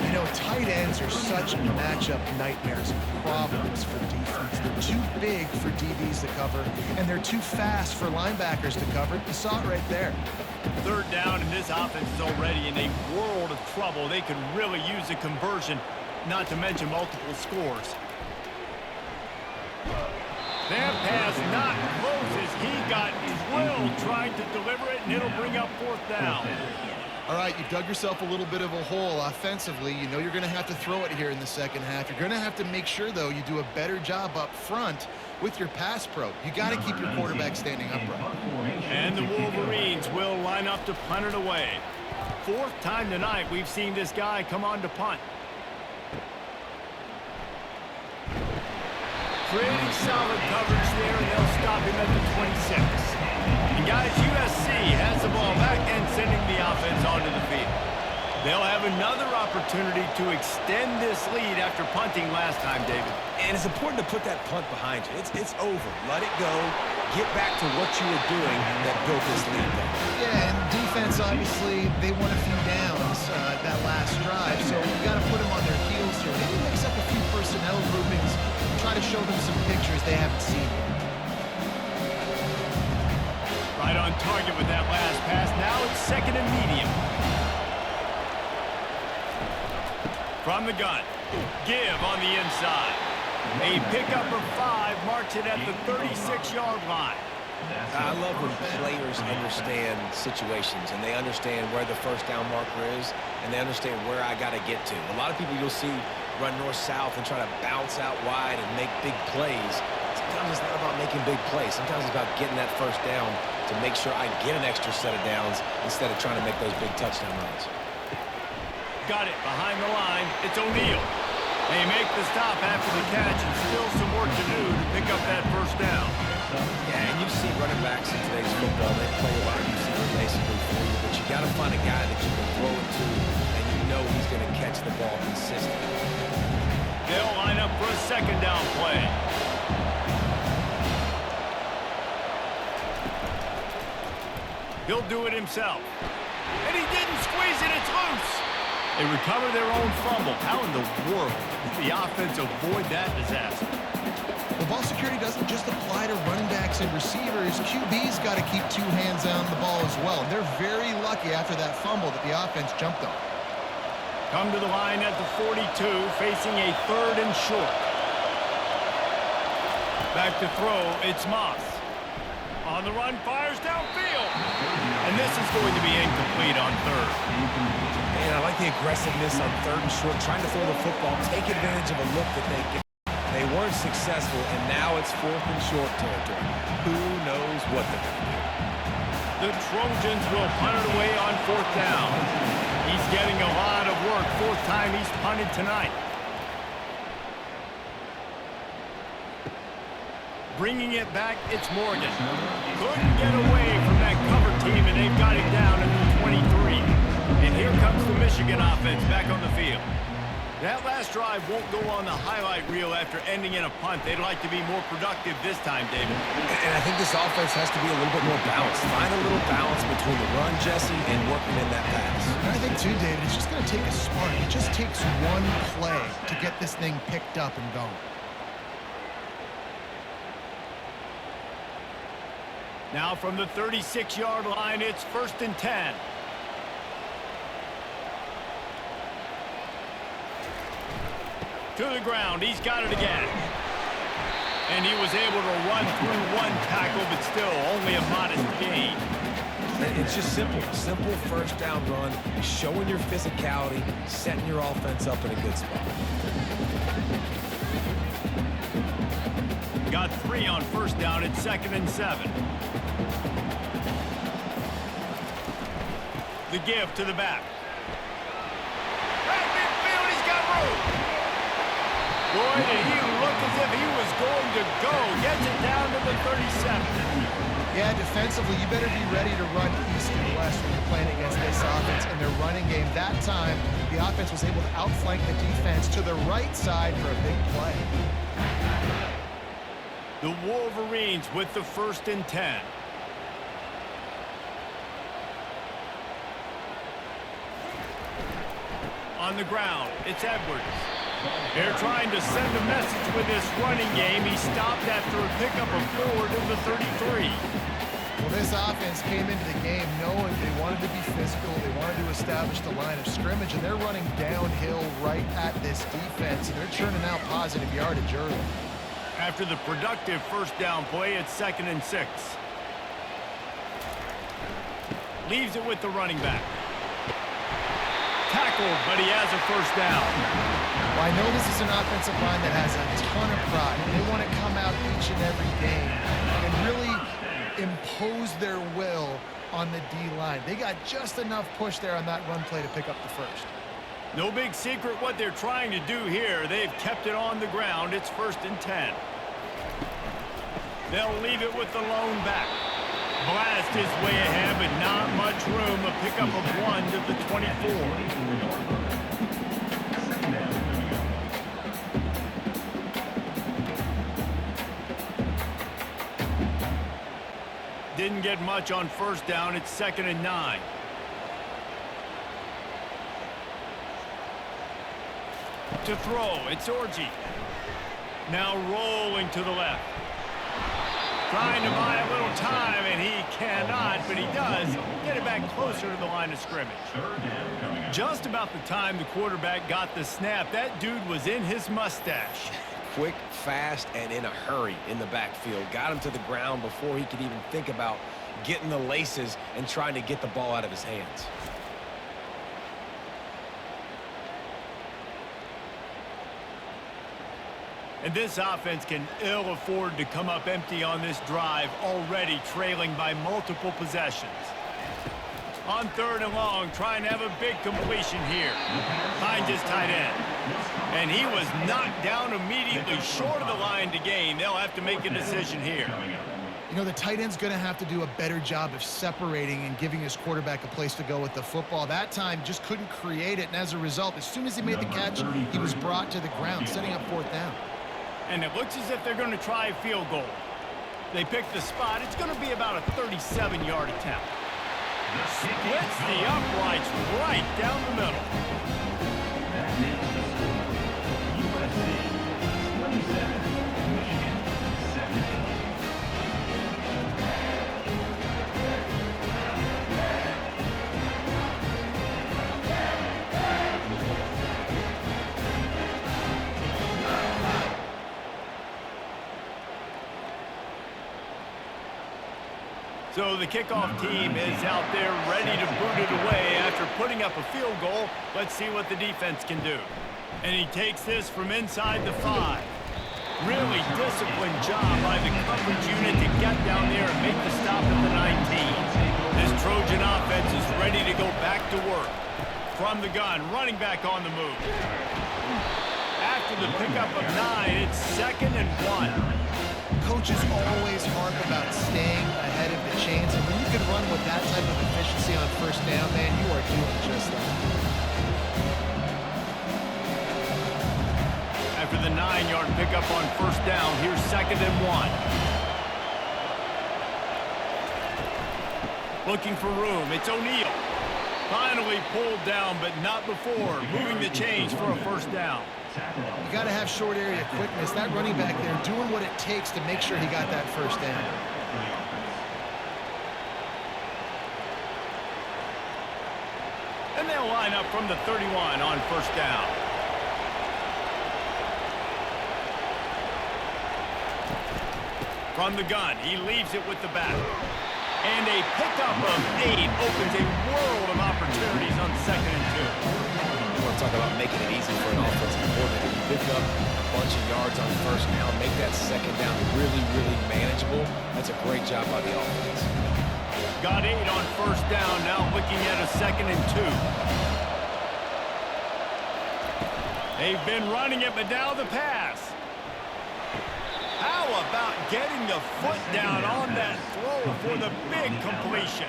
You know, tight ends are such matchup nightmares and problems for defense. They're too big for DBs to cover, and they're too fast for linebackers to cover. You saw it right there. Third down, and this offense is already in a world of trouble. They could really use a conversion, not to mention multiple scores. That pass not close as he got drilled trying to deliver it, and it'll bring up fourth down. All right, you've dug yourself a little bit of a hole offensively. You know you're going to have to throw it here in the second half. You're going to have to make sure, though, you do a better job up front with your pass pro. You got to keep your quarterback standing upright. And the Wolverines will line up to punt it away. Fourth time tonight we've seen this guy come on to punt. Pretty solid coverage there, and they'll stop him at the 26. And guys, USC has the ball back and sending the offense onto the field. They'll have another opportunity to extend this lead after punting last time, David. And it's important to put that punt behind you. It's over. Let it go. Get back to what you were doing that built this lead down. Yeah, and defense, obviously, they won a few downs that last drive, so you got to put them on their heels here. Maybe mix up a few personnel groupings, try to show them some pictures they haven't seen yet. Right on target with that last pass. Now it's second and medium. From the gun, give on the inside. A pickup of 5 marks it at the 36-yard line. I love when players understand situations and they understand where the first down marker is and they understand where I got to get to. A lot of people you'll see run north-south and try to bounce out wide and make big plays. Sometimes it's not about making big plays. Sometimes it's about getting that first down to make sure I get an extra set of downs instead of trying to make those big touchdown runs. Got it behind the line. It's O'Neal. They make the stop after the catch and still some work to do to pick up that first down. Yeah, and you see running backs in today's football, they play a lot. You see them basically for you, but you got to find a guy that you can throw it to and you know he's going to catch the ball consistently. They'll line up for a second down play. He'll do it himself. And he didn't squeeze it. It's loose. They recover their own fumble. How in the world did the offense avoid that disaster? Well, ball security doesn't just apply to running backs and receivers. QB's got to keep 2 hands on the ball as well. And they're very lucky after that fumble that the offense jumped on. Come to the line at the 42, facing a 3rd and short. Back to throw, it's Moss. On the run, fires downfield. And this is going to be incomplete on third. And I like the aggressiveness on third and short, trying to throw the football, take advantage of a look that they get. They weren't successful, and now it's fourth and short territory. Who knows what they're going to do? The Trojans will punt it away on fourth down. He's getting a lot of work. Fourth time he's punted tonight. Bringing it back, it's Morgan. Couldn't get away from that cover team, and they've got it down at the 23. And here comes the Michigan offense back on the field. That last drive won't go on the highlight reel after ending in a punt. They'd like to be more productive this time, David. And I think this offense has to be a little bit more balanced. Find a little balance between the run, Jesse, and working in that pass. And I think, too, David, it's just going to take a spark. It just takes one play to get this thing picked up and going. Now from the 36-yard line, it's 1st and 10. To the ground, he's got it again. And he was able to run through one tackle, but still only a modest gain. It's just simple. Simple first down run, showing your physicality, setting your offense up in a good spot. Got 3 on first down at 2nd and 7. The give to the back. Back midfield, he's got room. Boy, did he look as if he was going to go. Gets it down to the 37. Yeah, defensively, you better be ready to run east and west when you're playing against this offense and their running game. That time, the offense was able to outflank the defense to the right side for a big play. The Wolverines with the 1st and 10. On the ground, it's Edwards. They're trying to send a message with this running game. He stopped after a pickup of 4 to the 33. Well, this offense came into the game knowing they wanted to be physical. They wanted to establish the line of scrimmage, and they're running downhill right at this defense, and they're churning out positive yardage early. After the productive first down play, it's 2nd and 6. Leaves it with the running back. Tackled, but he has a first down. Well, I know this is an offensive line that has a ton of pride. They want to come out each and every game and really impose their will on the D-line. They got just enough push there on that run play to pick up the first. No big secret what they're trying to do here. They've kept it on the ground. It's 1st and 10. They'll leave it with the lone back. Blast his way ahead, but not much room. A pickup of 1 to the 24. Didn't get much on first down. It's 2nd and 9. To throw, it's Orji. Now rolling to the left. Trying to buy a little time, and he cannot, but he does get it back closer to the line of scrimmage. Just about the time the quarterback got the snap, that dude was in his mustache. Quick, fast, and in a hurry in the backfield. Got him to the ground before he could even think about getting the laces and trying to get the ball out of his hands. And this offense can ill afford to come up empty on this drive, already trailing by multiple possessions. On 3rd and long, trying to have a big completion here. Finds his tight end. And he was knocked down immediately short of the line to gain. They'll have to make a decision here. You know, the tight end's going to have to do a better job of separating and giving his quarterback a place to go with the football. That time just couldn't create it, and as a result, as soon as he made the catch, he was brought to the ground, setting up 4th down. And it looks as if they're going to try a field goal. They pick the spot. It's going to be about a 37-yard attempt. Splits the uprights right down the middle. USC 27, Michigan 17. So the kickoff team is out there ready to boot it away after putting up a field goal. Let's see what the defense can do. And he takes this from inside the 5. Really disciplined job by the coverage unit to get down there and make the stop at the 19. This Trojan offense is ready to go back to work. From the gun, running back on the move. After the pickup of 9, it's 2nd and 1. Coaches always harp about staying ahead of the chains, and when you can run with that type of efficiency on first down, man, you are doing just that. After the 9-yard pickup on first down, here's 2nd and 1. Looking for room, it's O'Neal. Finally pulled down, but not before, moving the chains for a first down. You got to have short area quickness. That running back there doing what it takes to make sure he got that first down. And they'll line up from the 31 on first down. From the gun, he leaves it with the back. And a pickup of 8 opens a world of opportunities on 2nd and 2. You want to talk about making it easy for an offensive coordinator. You pick up a bunch of yards on first down, make that second down really, really manageable. That's a great job by the offense. Got 8 on first down, now looking at a 2nd and 2. They've been running it, but now the pass. How about getting the foot down on that throw for the big completion?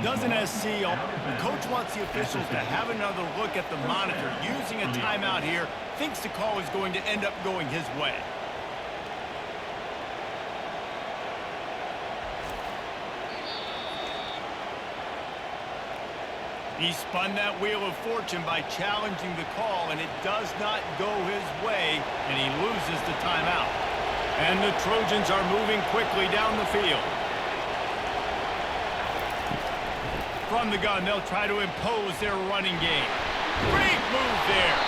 Doesn't SC, the coach wants the officials to have another look at the monitor. Using a timeout here, thinks the call is going to end up going his way. He spun that wheel of fortune by challenging the call, and it does not go his way, and he loses the timeout. And the Trojans are moving quickly down the field. From the gun, they'll try to impose their running game. Great move there.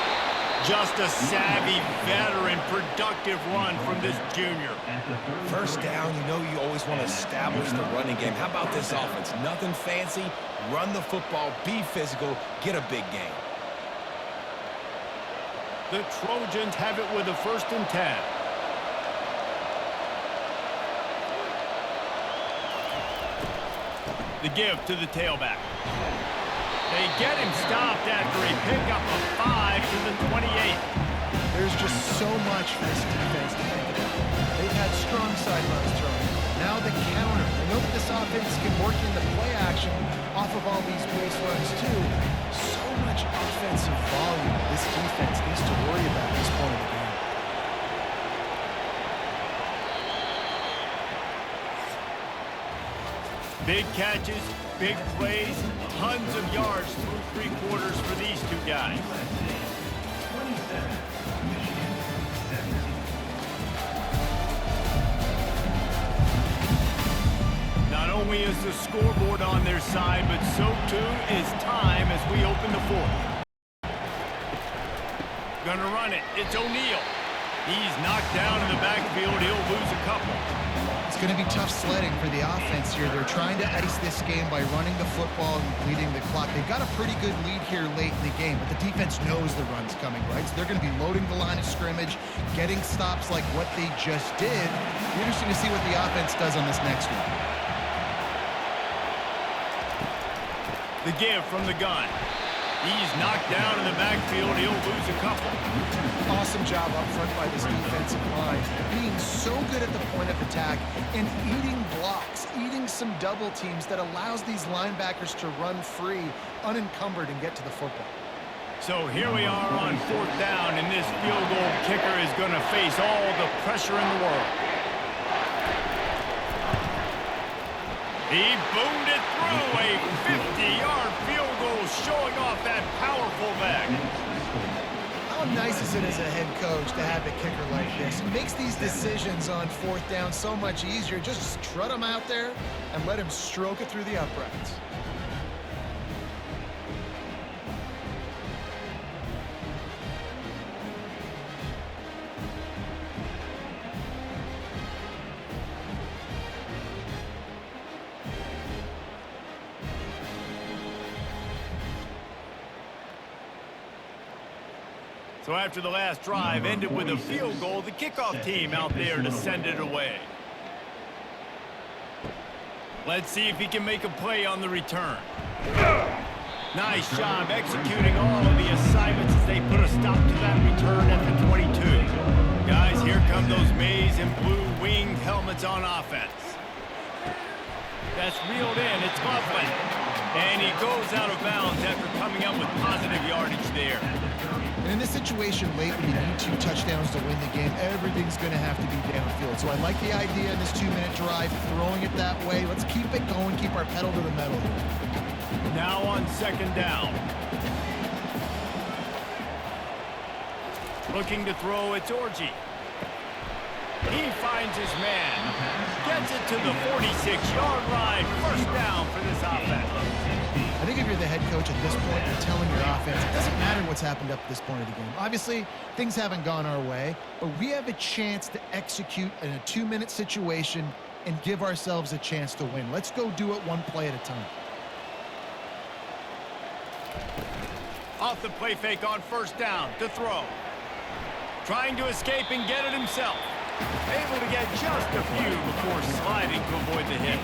Just a savvy, veteran, productive run from this junior. First down, you know you always want to establish the running game. How about this offense? Nothing fancy. Run the football, be physical, get a big gain. The Trojans have it with a 1st and 10. The give to the tailback. They get him stopped after a pickup of 5 to the 28. There's just so much for this defense to think about. They've had strong side runs thrown. Now the counter. They know that this offense can work in the play action off of all these base runs too. So much offensive volume this defense needs to worry about at this point of the game. Big catches, big plays, tons of yards through 3 quarters for these two guys. Not only is the scoreboard on their side, but so too is time as we open the 4th. Gonna run it. It's O'Neal. He's knocked down in the backfield. He'll lose a couple. It's going to be tough sledding for the offense here. They're trying to ice this game by running the football and bleeding the clock. They've got a pretty good lead here late in the game, but the defense knows the run's coming, right? So they're going to be loading the line of scrimmage, getting stops like what they just did. Interesting to see what the offense does on this next one. The give from the gun. He's knocked down in the backfield. He'll lose a couple. Awesome job up front by this defensive line. Being so good at the point of attack and eating blocks, eating some double teams that allows these linebackers to run free, unencumbered, and get to the football. So here we are on 4th down, and this field goal kicker is going to face all the pressure in the world. He boomed it through a 50-yard field goal, showing off that powerful leg. How nice is it as a head coach to have a kicker like this? It makes these decisions on 4th down so much easier. Just strut him out there and let him stroke it through the uprights. So after the last drive ended with a field goal, the kickoff team out there to send it away. Let's see if he can make a play on the return. Nice job executing all of the assignments as they put a stop to that return at the 22. Guys, here come those maize and blue winged helmets on offense. That's reeled in. It's Loveland. And he goes out of bounds after coming up with positive yardage there. And in this situation late, when you need 2 touchdowns to win the game, everything's going to have to be downfield. So I like the idea in this 2-minute drive, throwing it that way. Let's keep it going, keep our pedal to the metal here. Now on second down. Looking to throw, it's Orji. He finds his man. Gets it to the 46-yard line. First down for this offense. I think if you're the head coach at this point, you're telling your offense, it doesn't matter what's happened up to this point of the game. Obviously, things haven't gone our way, but we have a chance to execute in a 2-minute situation and give ourselves a chance to win. Let's go do it one play at a time. Off the play fake on first down to throw. Trying to escape and get it himself. Able to get just a few before sliding to avoid the hit.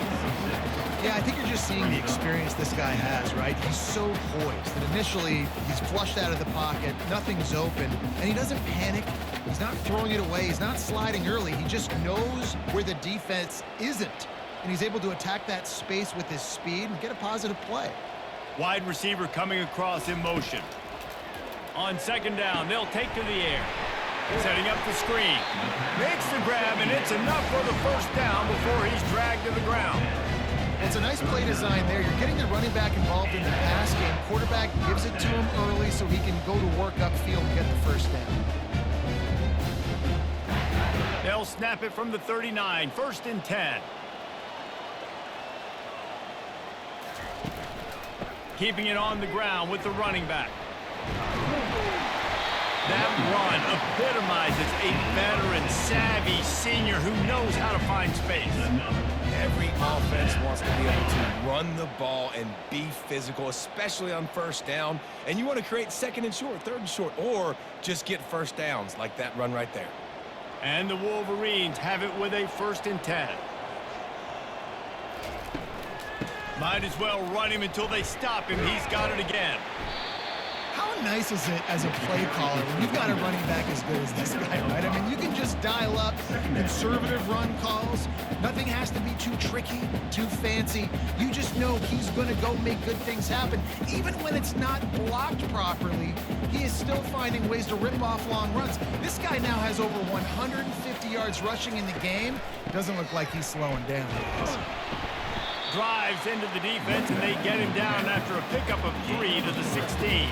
Yeah, I think you're just seeing the experience this guy has, right? He's so poised that initially he's flushed out of the pocket, nothing's open, and he doesn't panic. He's not throwing it away. He's not sliding early. He just knows where the defense isn't, and he's able to attack that space with his speed and get a positive play. Wide receiver coming across in motion. On second down, they'll take to the air. Setting up the screen. Makes the grab, and it's enough for the first down before he's dragged to the ground. It's a nice play design there. You're getting the running back involved in the pass game. Quarterback gives it to him early so he can go to work upfield and get the first down. They'll snap it from the 39, 1st and 10. Keeping it on the ground with the running back. That run epitomizes a veteran, savvy senior who knows how to find space. Every offense wants to be able to run the ball and be physical, especially on first down. And you want to create 2nd and short, 3rd and short, or just get first downs like that run right there. And the Wolverines have it with a 1st and 10. Might as well run him until they stop him. He's got it again. How nice is it as a play caller when you've got a running back as good as this guy, right? I mean, you can just dial up conservative run calls. Nothing has to be too tricky, too fancy. You just know he's going to go make good things happen. Even when it's not blocked properly, he is still finding ways to rip off long runs. This guy now has over 150 yards rushing in the game. Doesn't look like he's slowing down. Drives into the defense, and they get him down after a pickup of 3 to the 16.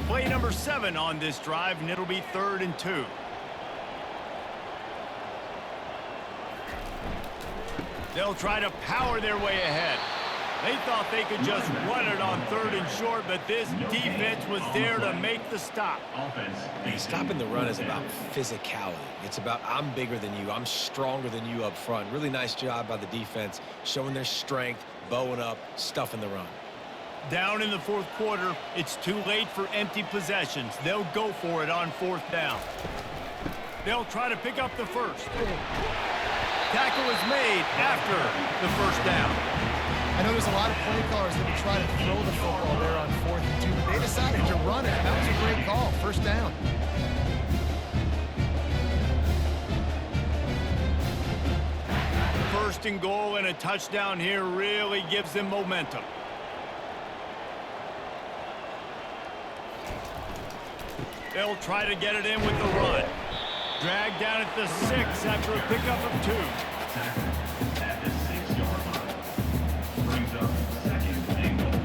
Play number 7 on this drive, and it'll be 3rd and 2. They'll try to power their way ahead. They thought they could just run it on 3rd and short, but this defense was there to make the stop. Stopping the run is about physicality. It's about I'm bigger than you. I'm stronger than you up front. Really nice job by the defense, showing their strength, bowing up, stuffing the run. Down in the 4th quarter, it's too late for empty possessions. They'll go for it on 4th down. They'll try to pick up the first. Tackle is made after the first down. I know there's a lot of play callers that would try to throw the football there on 4th and 2, but they decided to run it. That was a great call. First down. First and goal and a touchdown here really gives them momentum. They'll try to get it in with the run. Dragged down at the 6 after a pickup of 2. At the 6-yard line. Brings up 2nd and goal.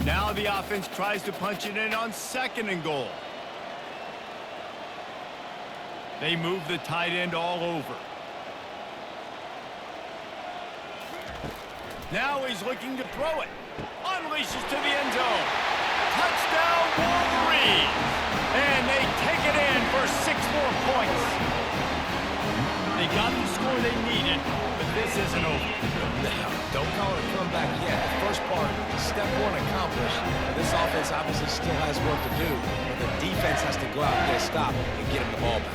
Now the offense tries to punch it in on 2nd and goal. They move the tight end all over. Now he's looking to throw it. Unleashes to the end zone. Touchdown Wolverines! And they take it in for 6 more points. They got the score they needed, but this isn't over. Now, don't call it a comeback yet. The first part, step one accomplished. This offense obviously still has work to do, but the defense has to go out and get a stop and get him the ball back.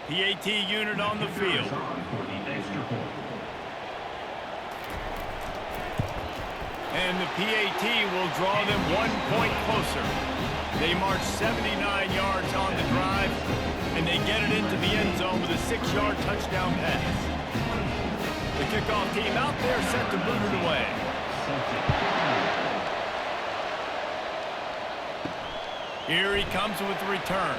PAT unit on the field. And the PAT will draw them 1 point closer. They march 79 yards on the drive, and they get it into the end zone with a 6-yard touchdown pass. The kickoff team out there set to boot it away. Here he comes with the return.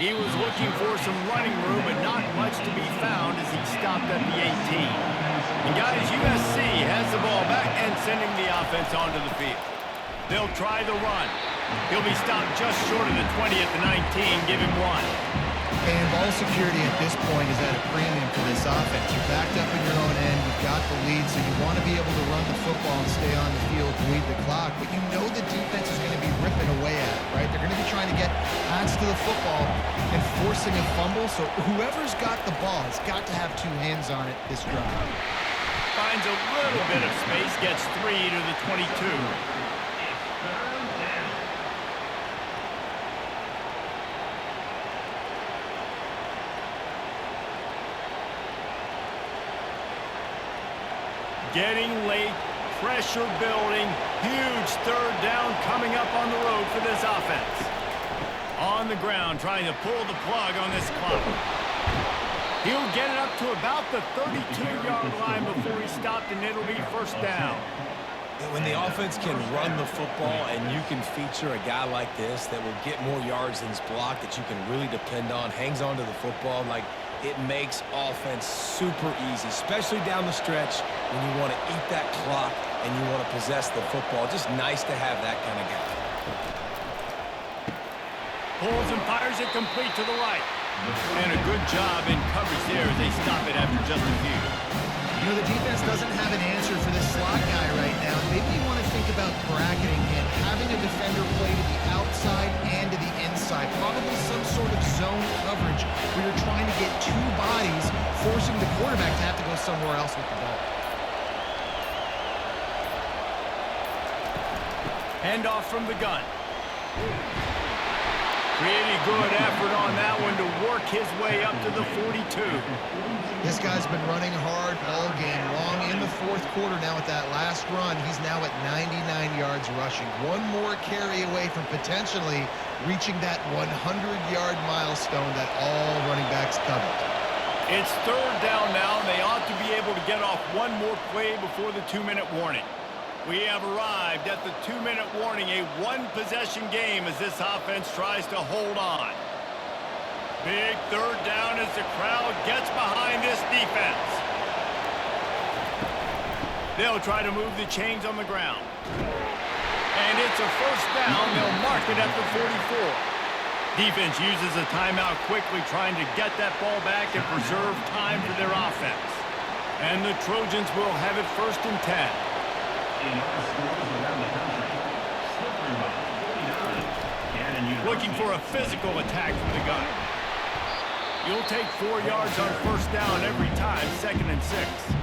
He was looking for some running room, but not much to be found as he stopped at the 18. And guys, USC has the ball back and sending the offense onto the field. They'll try the run. He'll be stopped just short of the 20 at the 19. Give him 1. And ball security at this point is at a premium for this offense. You're backed up in your own end. You've got the lead, so you want to be able to run the football and stay on the field to lead the clock. But you know the defense is going to be ripping away at it, right? They're going to be trying to get hands to the football and forcing a fumble. So whoever's got the ball has got to have 2 hands on it this drive. Finds a little bit of space, gets 3 to the 22. Getting late, pressure building, huge 3rd down coming up on the road for this offense. On the ground, trying to pull the plug on this clock. He'll get it up to about the 32-yard line before he stopped, and it'll be 1st down. When the offense can run the football and you can feature a guy like this that will get more yards than his block that you can really depend on, hangs on to the football, like it makes offense super easy, especially down the stretch when you want to eat that clock and you want to possess the football. Just nice to have that kind of guy. Pulls and fires it complete to the right. And a good job in coverage there as they stop it after just a few. You know, the defense doesn't have an answer for this slot guy right now. Maybe you want to think about bracketing him, having a defender play to the outside and to the inside. Probably some sort of zone coverage where you're trying to get 2 bodies, forcing the quarterback to have to go somewhere else with the ball. Handoff from the gun. Pretty good effort on that one to work his way up to the 42. This guy's been running hard all game long in the 4th quarter. Now with that last run, he's now at 99 yards rushing. 1 more carry away from potentially reaching that 100-yard milestone that all running backs covet. It's 3rd down now, and they ought to be able to get off 1 more play before the 2-minute warning. We have arrived at the 2-minute warning, a 1-possession game as this offense tries to hold on. Big 3rd down as the crowd gets behind this defense. They'll try to move the chains on the ground. And it's a 1st down. They'll mark it at the 44. Defense uses a timeout quickly, trying to get that ball back and preserve time for their offense. And the Trojans will have it 1st and 10. Looking for a physical attack from the gun. You'll take 4 yards on 1st down every time, 2nd and 6.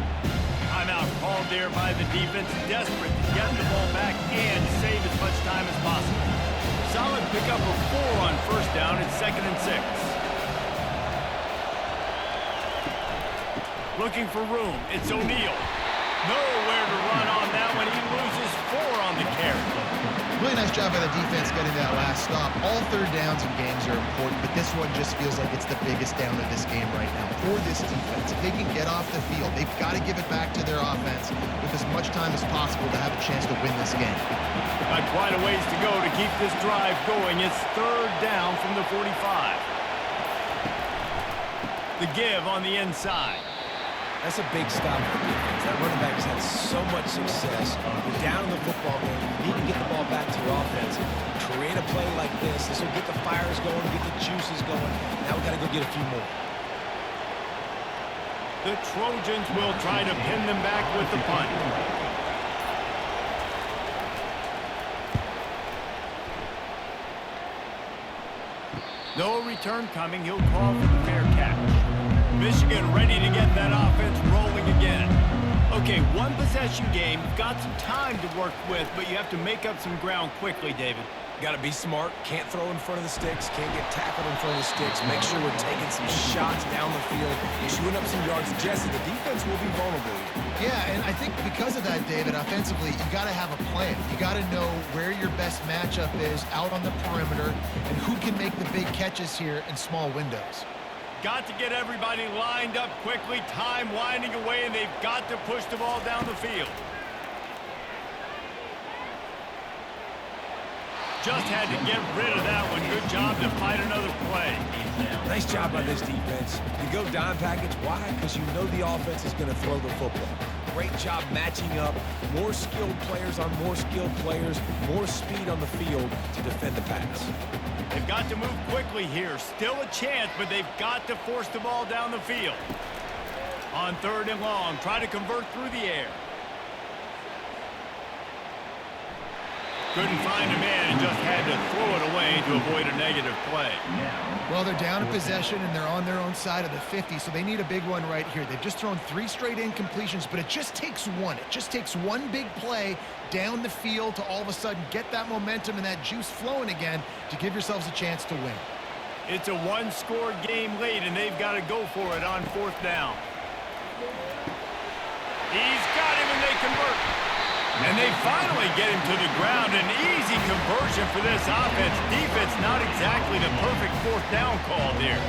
Timeout called there by the defense, desperate to get the ball back and save as much time as possible. Solid pickup of 4 on 1st down and 2nd and 6. Looking for room, it's O'Neal. Nowhere to run on that one. He loses 4 on the carry. Really nice job by the defense getting that last stop. All 3rd downs in games are important, but this one just feels like it's the biggest down of this game right now for this defense. If they can get off the field, they've got to give it back to their offense with as much time as possible to have a chance to win this game. Got quite a ways to go to keep this drive going. It's 3rd down from the 45. The give on the inside. That's a big stop for defense. That running back has had so much success. You're down in the football game. You need to get the ball back to your offense. Create a play like this. This will get the fires going, get the juices going. Now we got to go get a few more. The Trojans will try to pin them back with the punt. No return coming. He'll call for the fair catch. Michigan ready to get that offense rolling again. Okay, one possession game. You've got some time to work with, but you have to make up some ground quickly, David. Got to be smart. Can't throw in front of the sticks. Can't get tackled in front of the sticks. Make sure we're taking some shots down the field, chewing up some yards. Jesse, the defense will be vulnerable. Yeah, and I think because of that, David, offensively, you got to have a plan. You got to know where your best matchup is out on the perimeter and who can make the big catches here in small windows. Got to get everybody lined up quickly. Time winding away, and they've got to push the ball down the field. Just had to get rid of that one. Good job to fight another play. Nice job by this defense. You go dime package. Why? Because you know the offense is going to throw the football. Great job matching up. More skilled players on more skilled players. More speed on the field to defend the pass. They've got to move quickly here. Still a chance, but they've got to force the ball down the field. On 3rd and long, try to convert through the air. Couldn't find a man and just had to throw it away to avoid a negative play. Well, they're down in possession, and they're on their own side of the 50, so they need a big one right here. They've just thrown 3 straight incompletions, but it just takes one. It just takes one big play down the field to all of a sudden get that momentum and that juice flowing again to give yourselves a chance to win. It's a one-score game late, and they've got to go for it on 4th down. He's got him, and they convert. And they finally get him to the ground. An easy conversion for this offense. Defense not exactly the perfect 4th down call there.